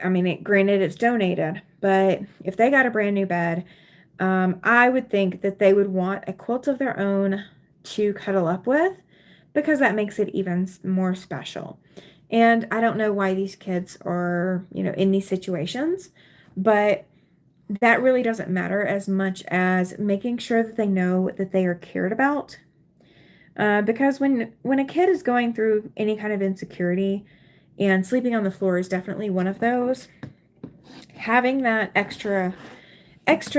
I mean, granted it's donated, but if they got a brand new bed, I would think that they would want a quilt of their own to cuddle up with because that makes it even more special. And I don't know why these kids are, in these situations, but that really doesn't matter as much as making sure that they know that they are cared about. Because when a kid is going through any kind of insecurity, and sleeping on the floor is definitely one of those, having that extra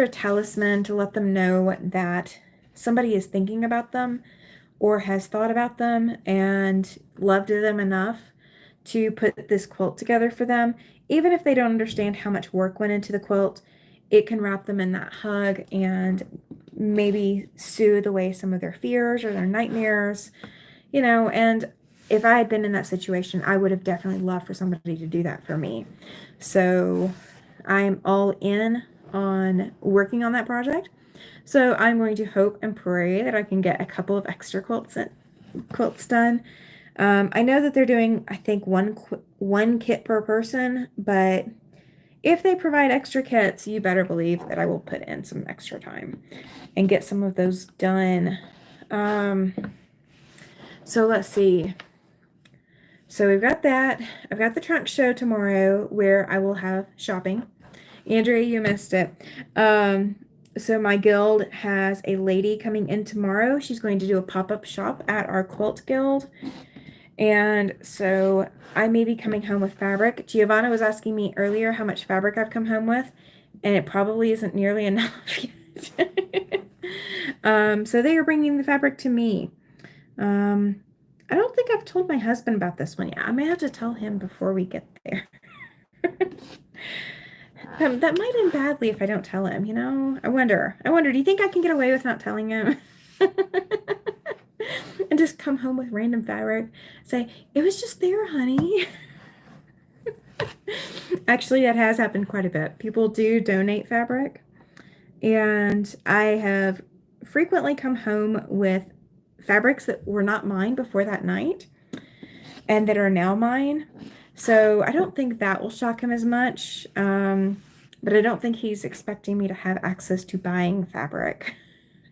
talisman to let them know that somebody is thinking about them or has thought about them and loved them enough to put this quilt together for them, even if they don't understand how much work went into the quilt, it can wrap them in that hug and maybe soothe away some of their fears or their nightmares, and if I had been in that situation, I would have definitely loved for somebody to do that for me. So I'm all in on working on that project. So I'm going to hope and pray that I can get a couple of extra quilts done. I know that they're doing, I think, one kit per person, but if they provide extra kits, you better believe that I will put in some extra time and get some of those done. So let's see. So we've got that. I've got the trunk show tomorrow where I will have shopping. Andrea, you missed it. So my guild has a lady coming in tomorrow. She's going to do a pop-up shop at our quilt guild. And so I may be coming home with fabric. Giovanna was asking me earlier how much fabric I've come home with, and it probably isn't nearly enough yet. So they are bringing the fabric to me. I don't think I've told my husband about this one yet. I may have to tell him before we get there. That might end badly if I don't tell him, I wonder, do you think I can get away with not telling him? And just come home with random fabric. Say, it was just there, honey. Actually, that has happened quite a bit. People do donate fabric. And I have frequently come home with fabrics that were not mine before that night and that are now mine. So I don't think that will shock him as much. But I don't think he's expecting me to have access to buying fabric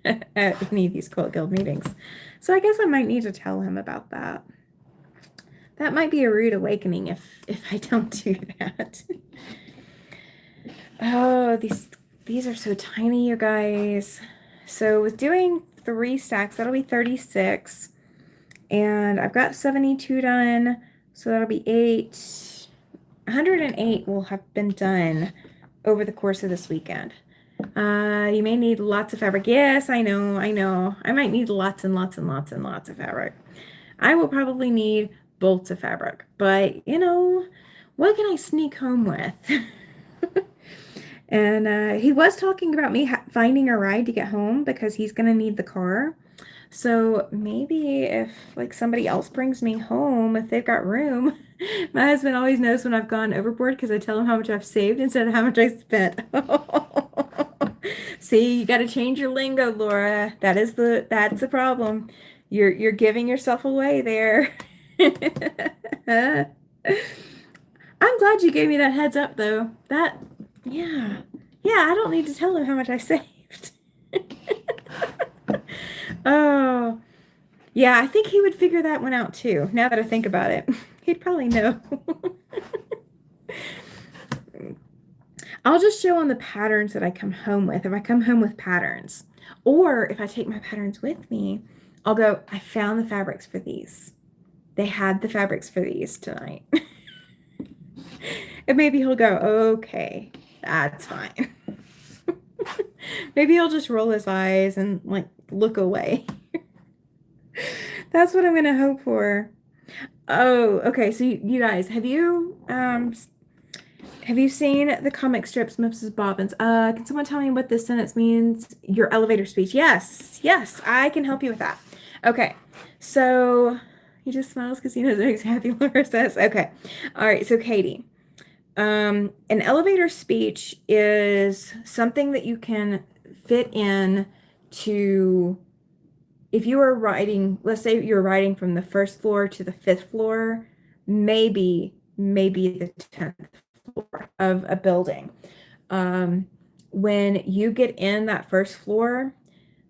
at any of these Quilt Guild meetings. So I guess I might need to tell him about that. That might be a rude awakening if I don't do that. Oh, these are so tiny, you guys. So with doing 3 stacks, that'll be 36. And I've got 72 done, so that'll be 8. 108 will have been done over the course of this weekend. You may need lots of fabric. Yes, I know. I might need lots and lots and lots and lots of fabric. I will probably need bolts of fabric, but you know, what can I sneak home with? And he was talking about me finding a ride to get home because he's gonna need the car. So maybe if like somebody else brings me home, if they've got room. My husband always knows when I've gone overboard because I tell him how much I've saved instead of how much I spent. See, you got to change your lingo, Laura. That's the problem. You're giving yourself away there. I'm glad you gave me that heads up though. Yeah. Yeah, I don't need to tell him how much I saved. Oh, yeah, I think he would figure that one out too. Now that I think about it, he'd probably know. I'll just show on the patterns that I come home with. If I come home with patterns, or if I take my patterns with me, I'll go, I found the fabrics for these. They had the fabrics for these tonight. And maybe he'll go, okay, that's fine. Maybe he'll just roll his eyes and like look away. That's what I'm gonna hope for. Oh, okay. So you guys, have you seen the comic strips, Mrs. Bobbins? Can someone tell me what this sentence means? Your elevator speech. Yes, I can help you with that. Okay, so he just smiles because he knows it makes me happy, Laura says. Okay, all right. So Katie, an elevator speech is something that you can fit in to. If you are riding, let's say you're riding from the 1st floor to the 5th floor, maybe the 10th floor of a building. When you get in that 1st floor,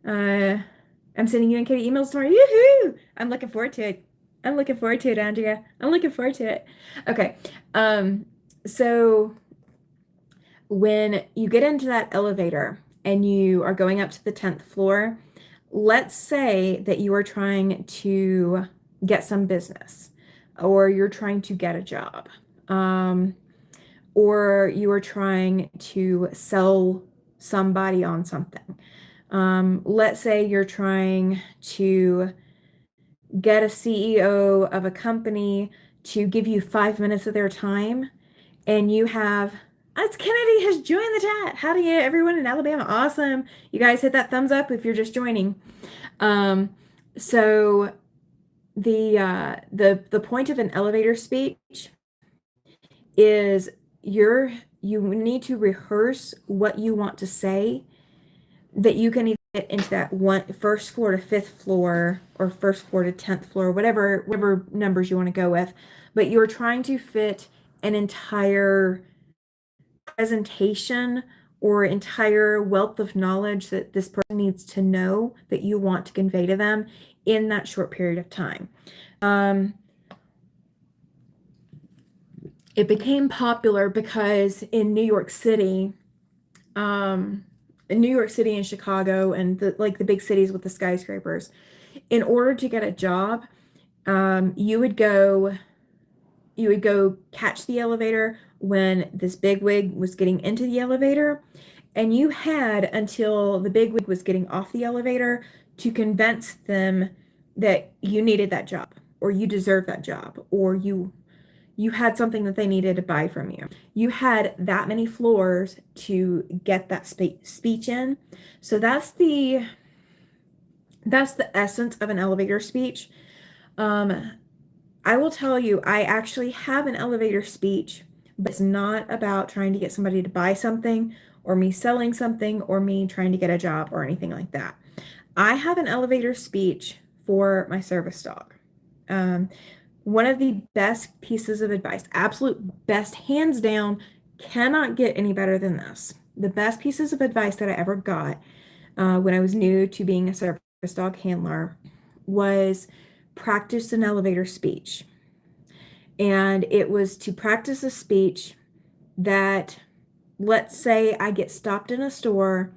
I'm sending you and Katie emails tomorrow. Yoo-hoo! I'm looking forward to it. Andrea. I'm looking forward to it. Okay. So when you get into that elevator and you are going up to the 10th floor, let's say that you are trying to get some business, or you're trying to get a job, or you are trying to sell somebody on something. Let's say you're trying to get a CEO of a company to give you 5 minutes of their time, and you have As Kennedy has joined the chat. Howdy, everyone in Alabama. Awesome. You guys hit that thumbs up if you're just joining. So the point of an elevator speech is you need to rehearse what you want to say, that you can either get into that 1st floor to 5th floor or 1st floor to 10th floor, whatever numbers you want to go with, but you're trying to fit an entire presentation or entire wealth of knowledge that this person needs to know that you want to convey to them in that short period of time. It became popular because in New York City and Chicago and the big cities with the skyscrapers, in order to get a job, you would go catch the elevator when this bigwig was getting into the elevator, and you had until the bigwig was getting off the elevator to convince them that you needed that job, or you deserved that job, or you had something that they needed to buy from you. You had that many floors to get that speech in. So that's the essence of an elevator speech. I will tell you, I actually have an elevator speech, but it's not about trying to get somebody to buy something, or me selling something, or me trying to get a job, or anything like that. I have an elevator speech for my service dog. Um, one of the best pieces of advice, absolute best, hands down, cannot get any better than this. The best pieces of advice that I ever got when I was new to being a service dog handler was practice an elevator speech. And it was to practice a speech that, let's say I get stopped in a store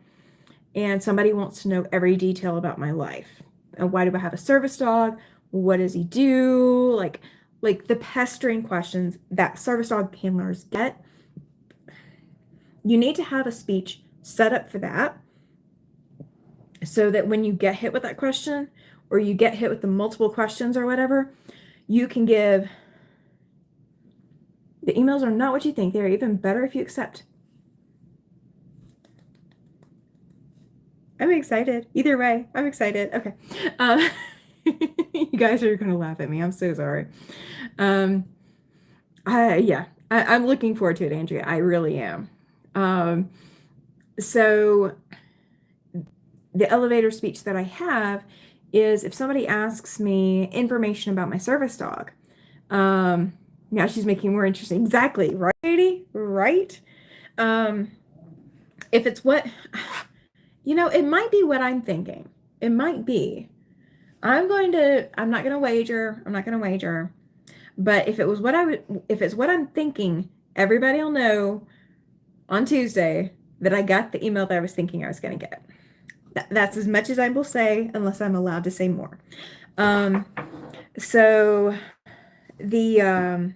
and somebody wants to know every detail about my life. Why do I have a service dog? What does he do? Like the pestering questions that service dog handlers get. You need to have a speech set up for that so that when you get hit with that question or you get hit with the multiple questions or whatever, you can give. The emails are not what you think. They're even better if you accept. I'm excited. Either way, I'm excited. Okay. You guys are going to laugh at me. I'm so sorry. I'm looking forward to it, Andrea. I really am. So the elevator speech that I have is if somebody asks me information about my service dog. Now she's making more interesting. Exactly. Right, Katie? Right? If it's what, it might be what I'm thinking. It might be. I'm not going to wager. But if it's what I'm thinking, everybody will know on Tuesday that I got the email that I was thinking I was going to get. That's as much as I will say, unless I'm allowed to say more. So the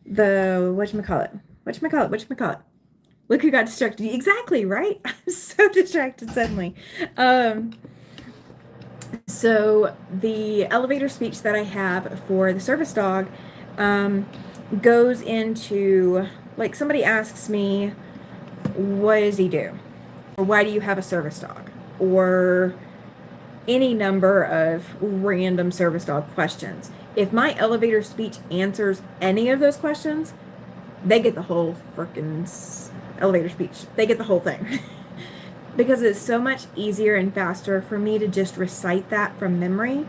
whatchamacallit. Look who got distracted. Exactly, right? I'm so distracted suddenly. So the elevator speech that I have for the service dog goes into, like, somebody asks me, what does he do? Or why do you have a service dog? Or any number of random service dog questions. If my elevator speech answers any of those questions, they get the whole freaking elevator speech. They get the whole thing. Because it's so much easier and faster for me to just recite that from memory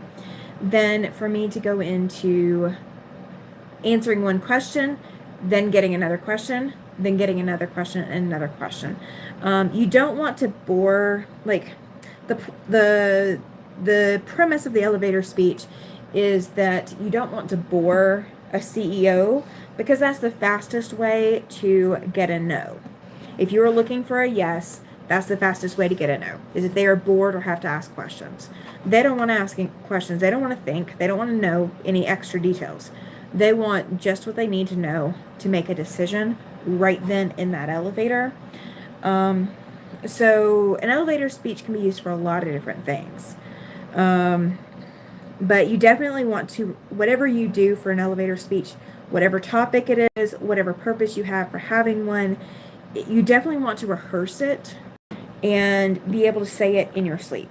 than for me to go into answering one question, then getting another question, then getting another question and another question. You don't want to bore, like, the premise of the elevator speech is that you don't want to bore a CEO, because that's the fastest way to get a no. If you're looking for a yes, that's the fastest way to get a no, is if they are bored or have to ask questions. They don't want to ask questions. They don't want to think. They don't want to know any extra details. They want just what they need to know to make a decision right then in that elevator. So an elevator speech can be used for a lot of different things. But you definitely want to, whatever you do for an elevator speech, whatever topic it is, whatever purpose you have for having one, you definitely want to rehearse it and be able to say it in your sleep.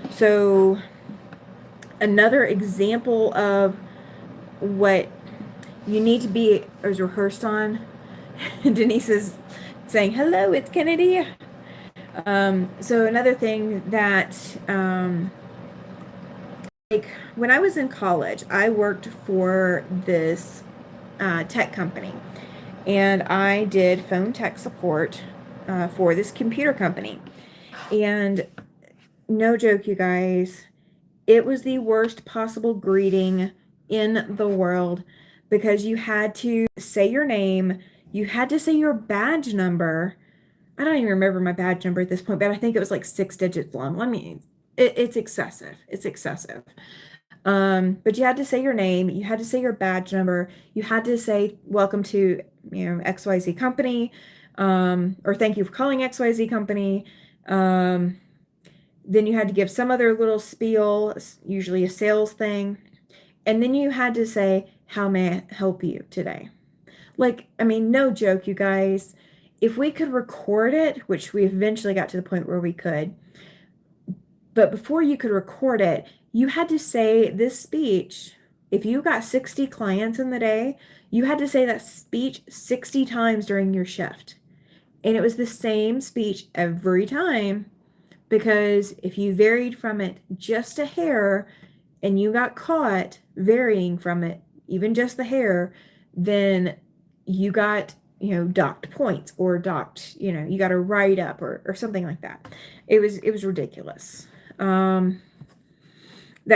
So another example of what you need to be as rehearsed on, Denise is saying, hello, it's Kennedy. So another thing that, like, when I was in college, I worked for this tech company, and I did phone tech support for this computer company. And no joke, you guys, it was the worst possible greeting in the world, because you had to say your name, you had to say your badge number. I don't even remember my badge number at this point, but I think it was like 6 digits long. It's excessive. It's excessive. But you had to say your name, you had to say your badge number, you had to say welcome to, XYZ company, or thank you for calling XYZ company. Then you had to give some other little spiel, usually a sales thing. And then you had to say, how may I help you today? Like, no joke, you guys. If we could record it, which we eventually got to the point where we could, but before you could record it, you had to say this speech. If you got 60 clients in the day, you had to say that speech 60 times during your shift. And it was the same speech every time, because if you varied from it just a hair and you got caught varying from it, even just the hair, then you got, docked points or docked, you got a write up or something like that. It was ridiculous. That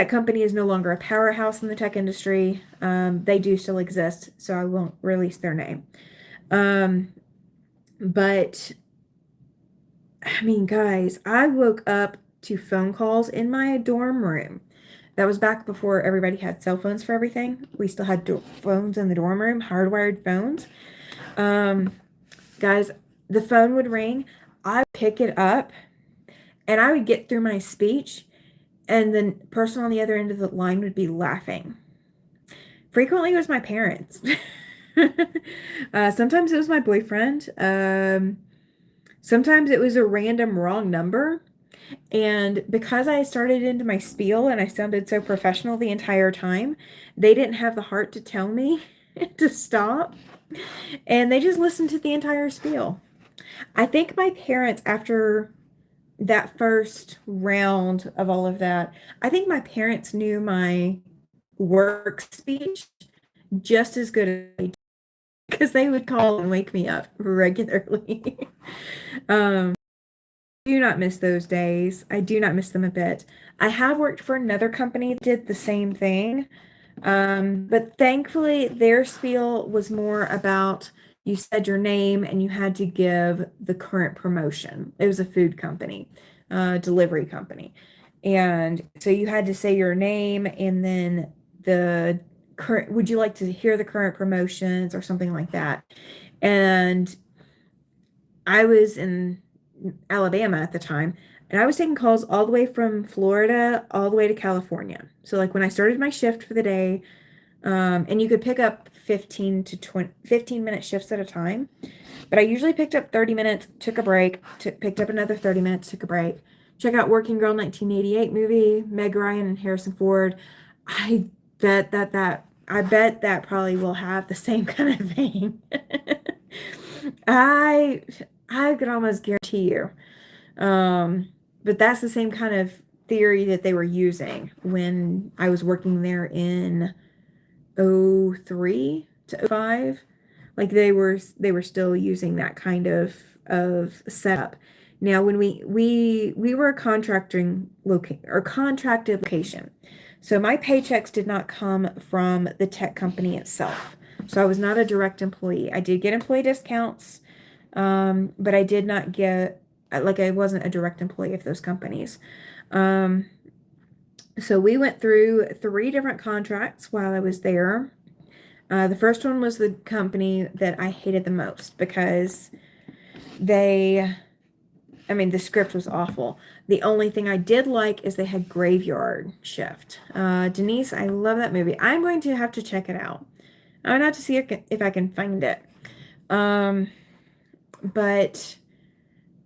company is no longer a powerhouse in the tech industry. They do still exist, so I won't release their name. But I mean, guys, I woke up to phone calls in my dorm room. That was back before everybody had cell phones for everything. We still had phones in the dorm room, hardwired phones. Guys, the phone would ring. I'd pick it up and I would get through my speech, and the person on the other end of the line would be laughing. Frequently, it was my parents. Sometimes it was my boyfriend. Sometimes it was a random wrong number. And because I started into my spiel and I sounded so professional the entire time, they didn't have the heart to tell me to stop. And they just listened to the entire spiel. I think my parents, after that first round of all of that, I think my parents knew my work speech just as good as I did, because they would call and wake me up regularly. Do not miss those days. I do not miss them a bit. I have worked for another company that did the same thing. But thankfully their spiel was more about, you said your name and you had to give the current promotion. It was a food company, delivery company. And so you had to say your name and then the current, would you like to hear the current promotions or something like that? And I was in Alabama at the time, and I was taking calls all the way from Florida all the way to California. So like when I started my shift for the day, and you could pick up 15 to 20, 15-minute shifts at a time, but I usually picked up 30 minutes, took a break, picked up another 30 minutes, took a break. Check out Working Girl 1988 movie, Meg Ryan and Harrison Ford. I bet that probably will have the same kind of thing. I I could almost guarantee you. But that's the same kind of theory that they were using when I was working there in 03 to 05. Like they were still using that kind of setup. Now when we were a contracted location. So my paychecks did not come from the tech company itself. So I was not a direct employee. I did get employee discounts, but I did not get, like, I wasn't a direct employee of those companies. So we went through 3 different contracts while I was there. The first one was the company that I hated the most because the script was awful. The only thing I did like is they had graveyard shift. Denise, I love that movie. I'm going to have to check it out. I'm going to have to see if I can find it. But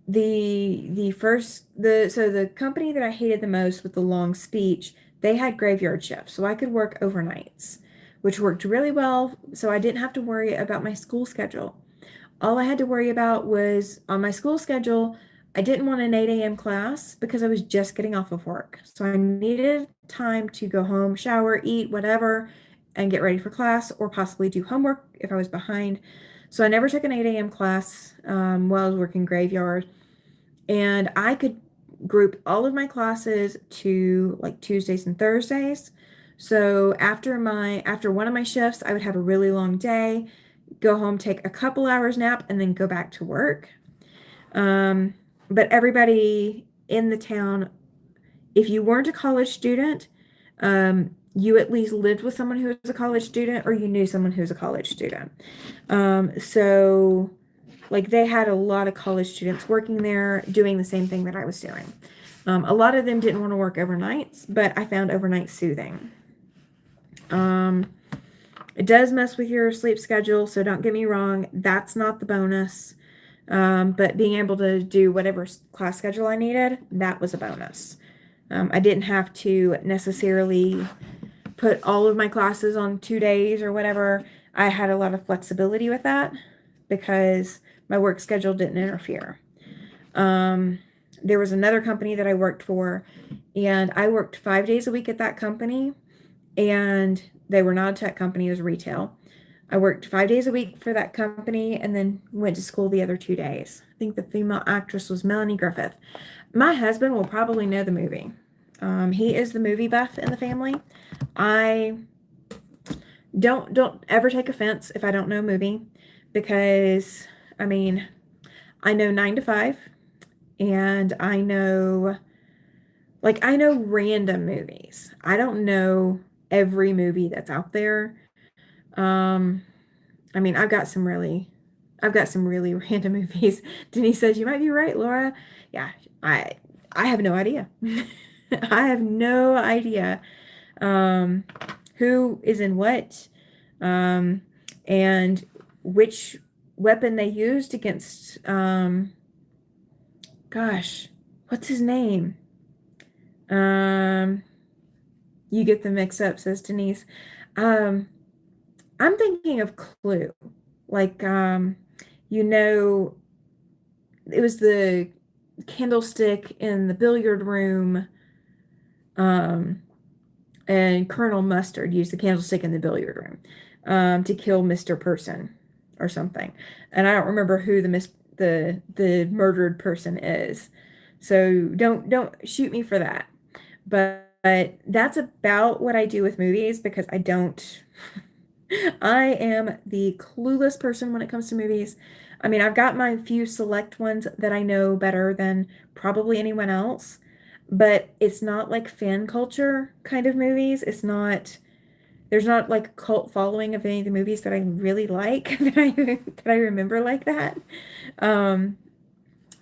the company that I hated the most with the long speech, they had graveyard shifts, so I could work overnights, which worked really well. So I didn't have to worry about my school schedule. All I had to worry about was on my school schedule, I didn't want an 8 a.m. class because I was just getting off of work. So I needed time to go home, shower, eat, whatever, and get ready for class or possibly do homework if I was behind. So I never took an 8 a.m. class while I was working graveyard. And I could group all of my classes to like Tuesdays and Thursdays. So after one of my shifts, I would have a really long day, go home, take a couple hours nap, and then go back to work. But everybody in the town, if you weren't a college student, you at least lived with someone who was a college student or you knew someone who was a college student. So like they had a lot of college students working there doing the same thing that I was doing. A lot of them didn't want to work overnights, but I found overnight soothing. It does mess with your sleep schedule, so don't get me wrong, that's not the bonus. But being able to do whatever class schedule I needed, that was a bonus. I didn't have to necessarily put all of my classes on 2 days or whatever. I had a lot of flexibility with that because my work schedule didn't interfere. there was another company that I worked for, and I worked 5 days a week at that company, and they were not a tech company, it was retail. I worked 5 days a week for that company and then went to school the other 2 days. I think the female actress was Melanie Griffith. My husband will probably know the movie. He is the movie buff in the family. I don't ever take offense if I don't know a movie, because I mean, I know 9 to 5, and I know random movies. I don't know every movie that's out there. Um, I mean, I've got some really random movies. Denise says, you might be right, Laura. Yeah, I I have no idea. I have no idea um, who is in what, um, and which weapon they used against, gosh, what's his name? Um, you get the mix up, says Denise. Um, I'm thinking of Clue. Like, you know, it was the candlestick in the billiard room, um, and Colonel Mustard used the candlestick in the billiard room to kill Mr. Person or something. And I don't remember who the murdered person is. So don't shoot me for that. But that's about what I do with movies, because I don't I am the clueless person when it comes to movies. I mean, I've got my few select ones that I know better than probably anyone else, but it's not like fan culture kind of movies. There's not like a cult following of any of the movies that I really like that I remember like that. Um,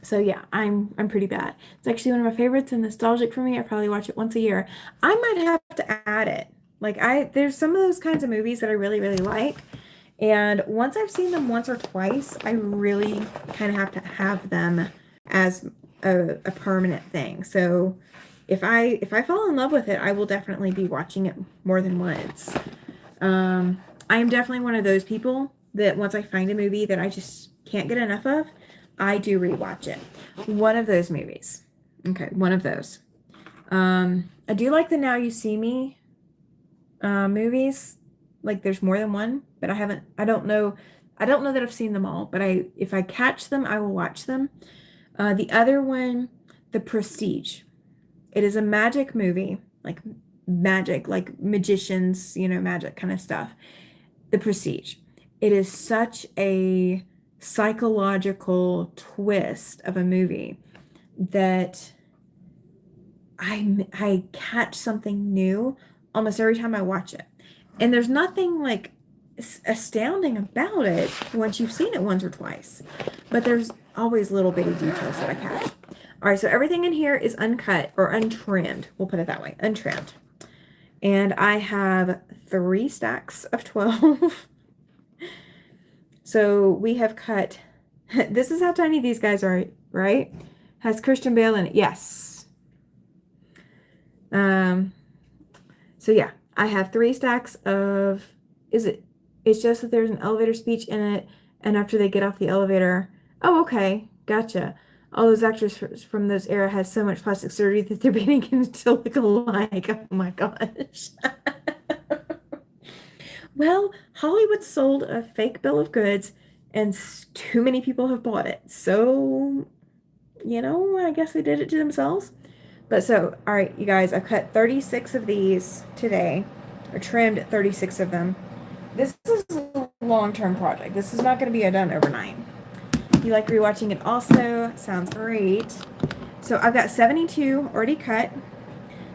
so yeah, I'm pretty bad. It's actually one of my favorites and nostalgic for me. I probably watch it once a year. I might have to add it. Like there's some of those kinds of movies that I really, really like. And once I've seen them once or twice, I really kind of have to have them as a permanent thing. So if I fall in love with it, I will definitely be watching it more than once. I am definitely one of those people that once I find a movie that I just can't get enough of, I do rewatch it. One of those movies. Okay, one of those. I do like the Now You See Me movies. Like there's more than one, but I don't know that I've seen them all, but if I catch them, I will watch them. The other one, The Prestige. It is a magic movie, like magic, like magicians, magic kind of stuff. The Prestige. It is such a psychological twist of a movie that I catch something new almost every time I watch it. And there's nothing like astounding about it once you've seen it once or twice. But there's always little bitty details that I catch. All right, so everything in here is uncut or untrimmed. We'll put it that way, untrimmed. And I have 3 stacks of 12. So we have cut, this is how tiny these guys are, right? Has Christian Bale in it? Yes. So yeah, I have 3 stacks of, it's just that there's an elevator speech in it, and after they get off the elevator, oh, okay, gotcha. All those actors from those era had so much plastic surgery that they're beginning to look alike. Oh my gosh. Well, Hollywood sold a fake bill of goods, and too many people have bought it. So, I guess they did it to themselves. But so, all right, you guys, I've cut 36 of these today, or trimmed 36 of them. This is a long-term project. This is not going to be done overnight. You like rewatching it also? Sounds great. So I've got 72 already cut.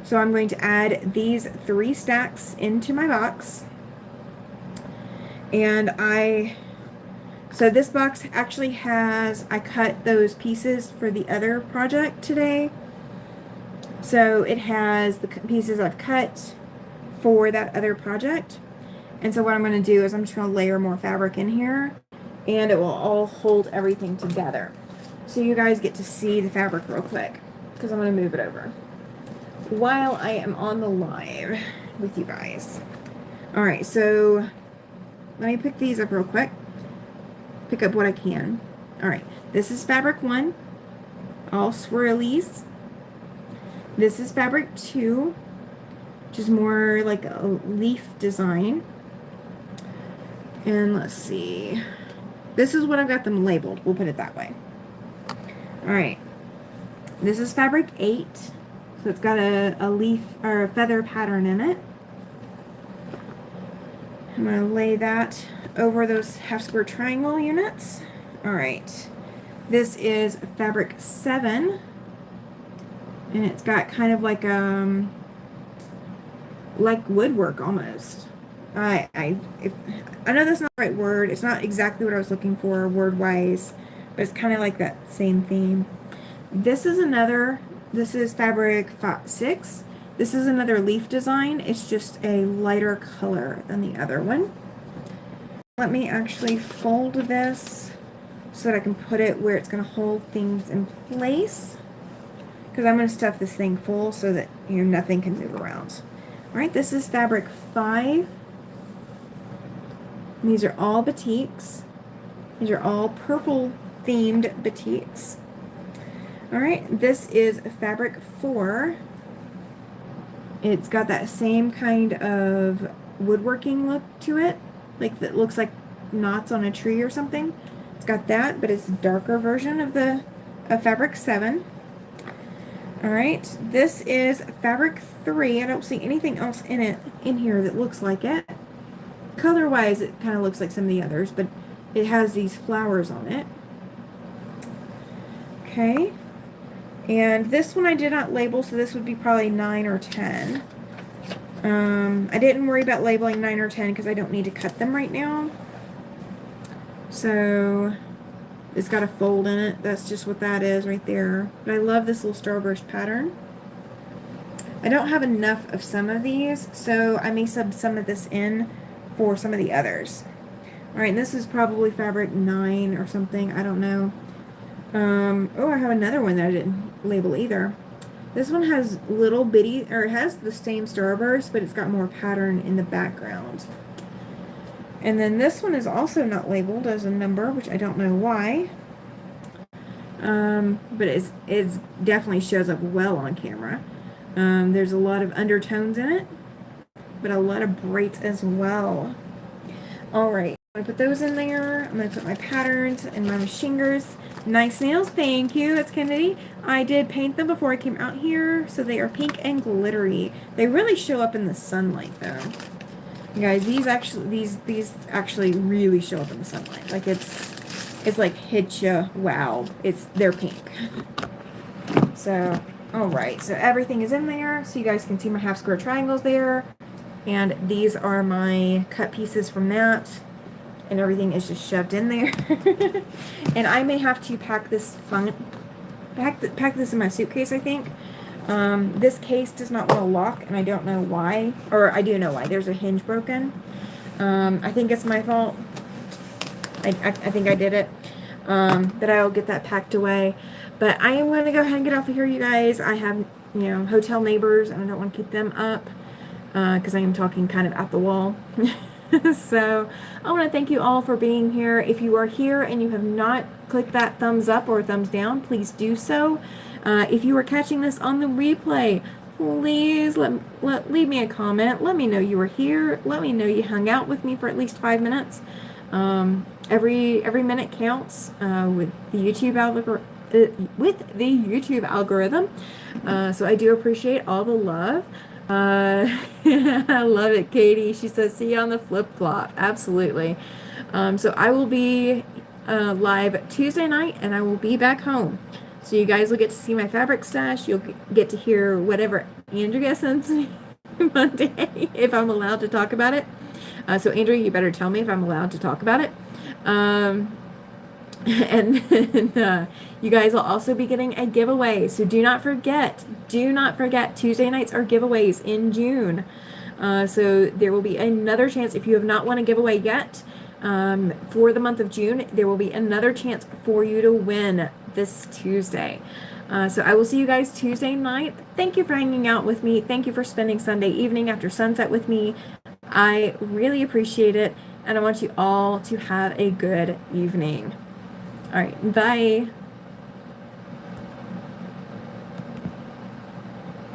So I'm going to add these 3 stacks into my box. And so this box actually I cut those pieces for the other project today. So it has the pieces I've cut for that other project. And so what I'm going to do is I'm just going to layer more fabric in here, and it will all hold everything together. So you guys get to see the fabric real quick, because I'm going to move it over while I am on the live with you guys. All right, so let me pick these up real quick. Pick up what I can. All right, this is fabric 1. all swirlies. This is fabric 2, which is more like a leaf design. And let's see. This is what I've got them labeled. We'll put it that way. All right. This is fabric 8. So it's got a leaf or a feather pattern in it. I'm going to lay that over those half square triangle units. All right. This is fabric 7. And it's got kind of like woodwork almost. I know that's not the right word. It's not exactly what I was looking for word-wise, but it's kind of like that same theme. This is fabric 6. This is another leaf design. It's just a lighter color than the other one. Let me actually fold this so that I can put it where it's going to hold things in place, because I'm going to stuff this thing full so that nothing can move around. All right, this is fabric 5. And these are all batiks. These are all purple themed batiks. All right, this is fabric 4. It's got that same kind of woodworking look to it, like that looks like knots on a tree or something. It's got that, but it's a darker version of the fabric 7. All right, this is fabric 3. I don't see anything else in here that looks like it. Color-wise, it kind of looks like some of the others, but it has these flowers on it. Okay. And this one I did not label, so this would be probably 9 or 10. I didn't worry about labeling 9 or 10 because I don't need to cut them right now. So it's got a fold in it. That's just what that is right there. But I love this little starburst pattern. I don't have enough of some of these, so I may sub some of this in for some of the others. Alright, this is probably fabric 9 or something. I don't know. Oh, I have another one that I didn't label either. This one has little bitty, or it has the same starburst, but it's got more pattern in the background. And then this one is also not labeled as a number, which I don't know why. But it definitely shows up well on camera. There's a lot of undertones in it, but a lot of brights as well. Alright, I'm going to put those in there. I'm going to put my patterns and my machingers. Nice nails, thank you. It's Kennedy. I did paint them before I came out here, so they are pink and glittery. They really show up in the sunlight, though. You guys, these actually really show up in the sunlight. Like it's like hit ya, wow. They're pink. So, alright, so everything is in there, so you guys can see my half square triangles there. And these are my cut pieces from that. And everything is just shoved in there. And I may have to pack this pack this in my suitcase, I think. This case does not want to lock, and I don't know why. Or I do know why. There's a hinge broken. I think it's my fault. I think I did it. But I'll get that packed away. But I am going to go ahead and get off of here, you guys. I have, hotel neighbors, and I don't want to keep them up. Because I am talking kind of at the wall. So I want to thank you all for being here. If you are here and you have not clicked that thumbs up or thumbs down, please do so. If you are catching this on the replay, please leave me a comment. Let me know you were here. Let me know you hung out with me for at least 5 minutes. Every minute counts with the YouTube algorithm. So I do appreciate all the love. I love it, Katie. She says, see you on the flip-flop. Absolutely. So I will be live Tuesday night, and I will be back home. So you guys will get to see my fabric stash. You'll get to hear whatever Andrea sends me Monday, if I'm allowed to talk about it. So Andrea, you better tell me if I'm allowed to talk about it. And then you guys will also be getting a giveaway. So do not forget, Tuesday nights are giveaways in June. So there will be another chance. If you have not won a giveaway yet, for the month of June, there will be another chance for you to win this Tuesday. So I will see you guys Tuesday night. Thank you for hanging out with me. Thank you for spending Sunday evening after sunset with me. I really appreciate it. And I want you all to have a good evening. All right, bye.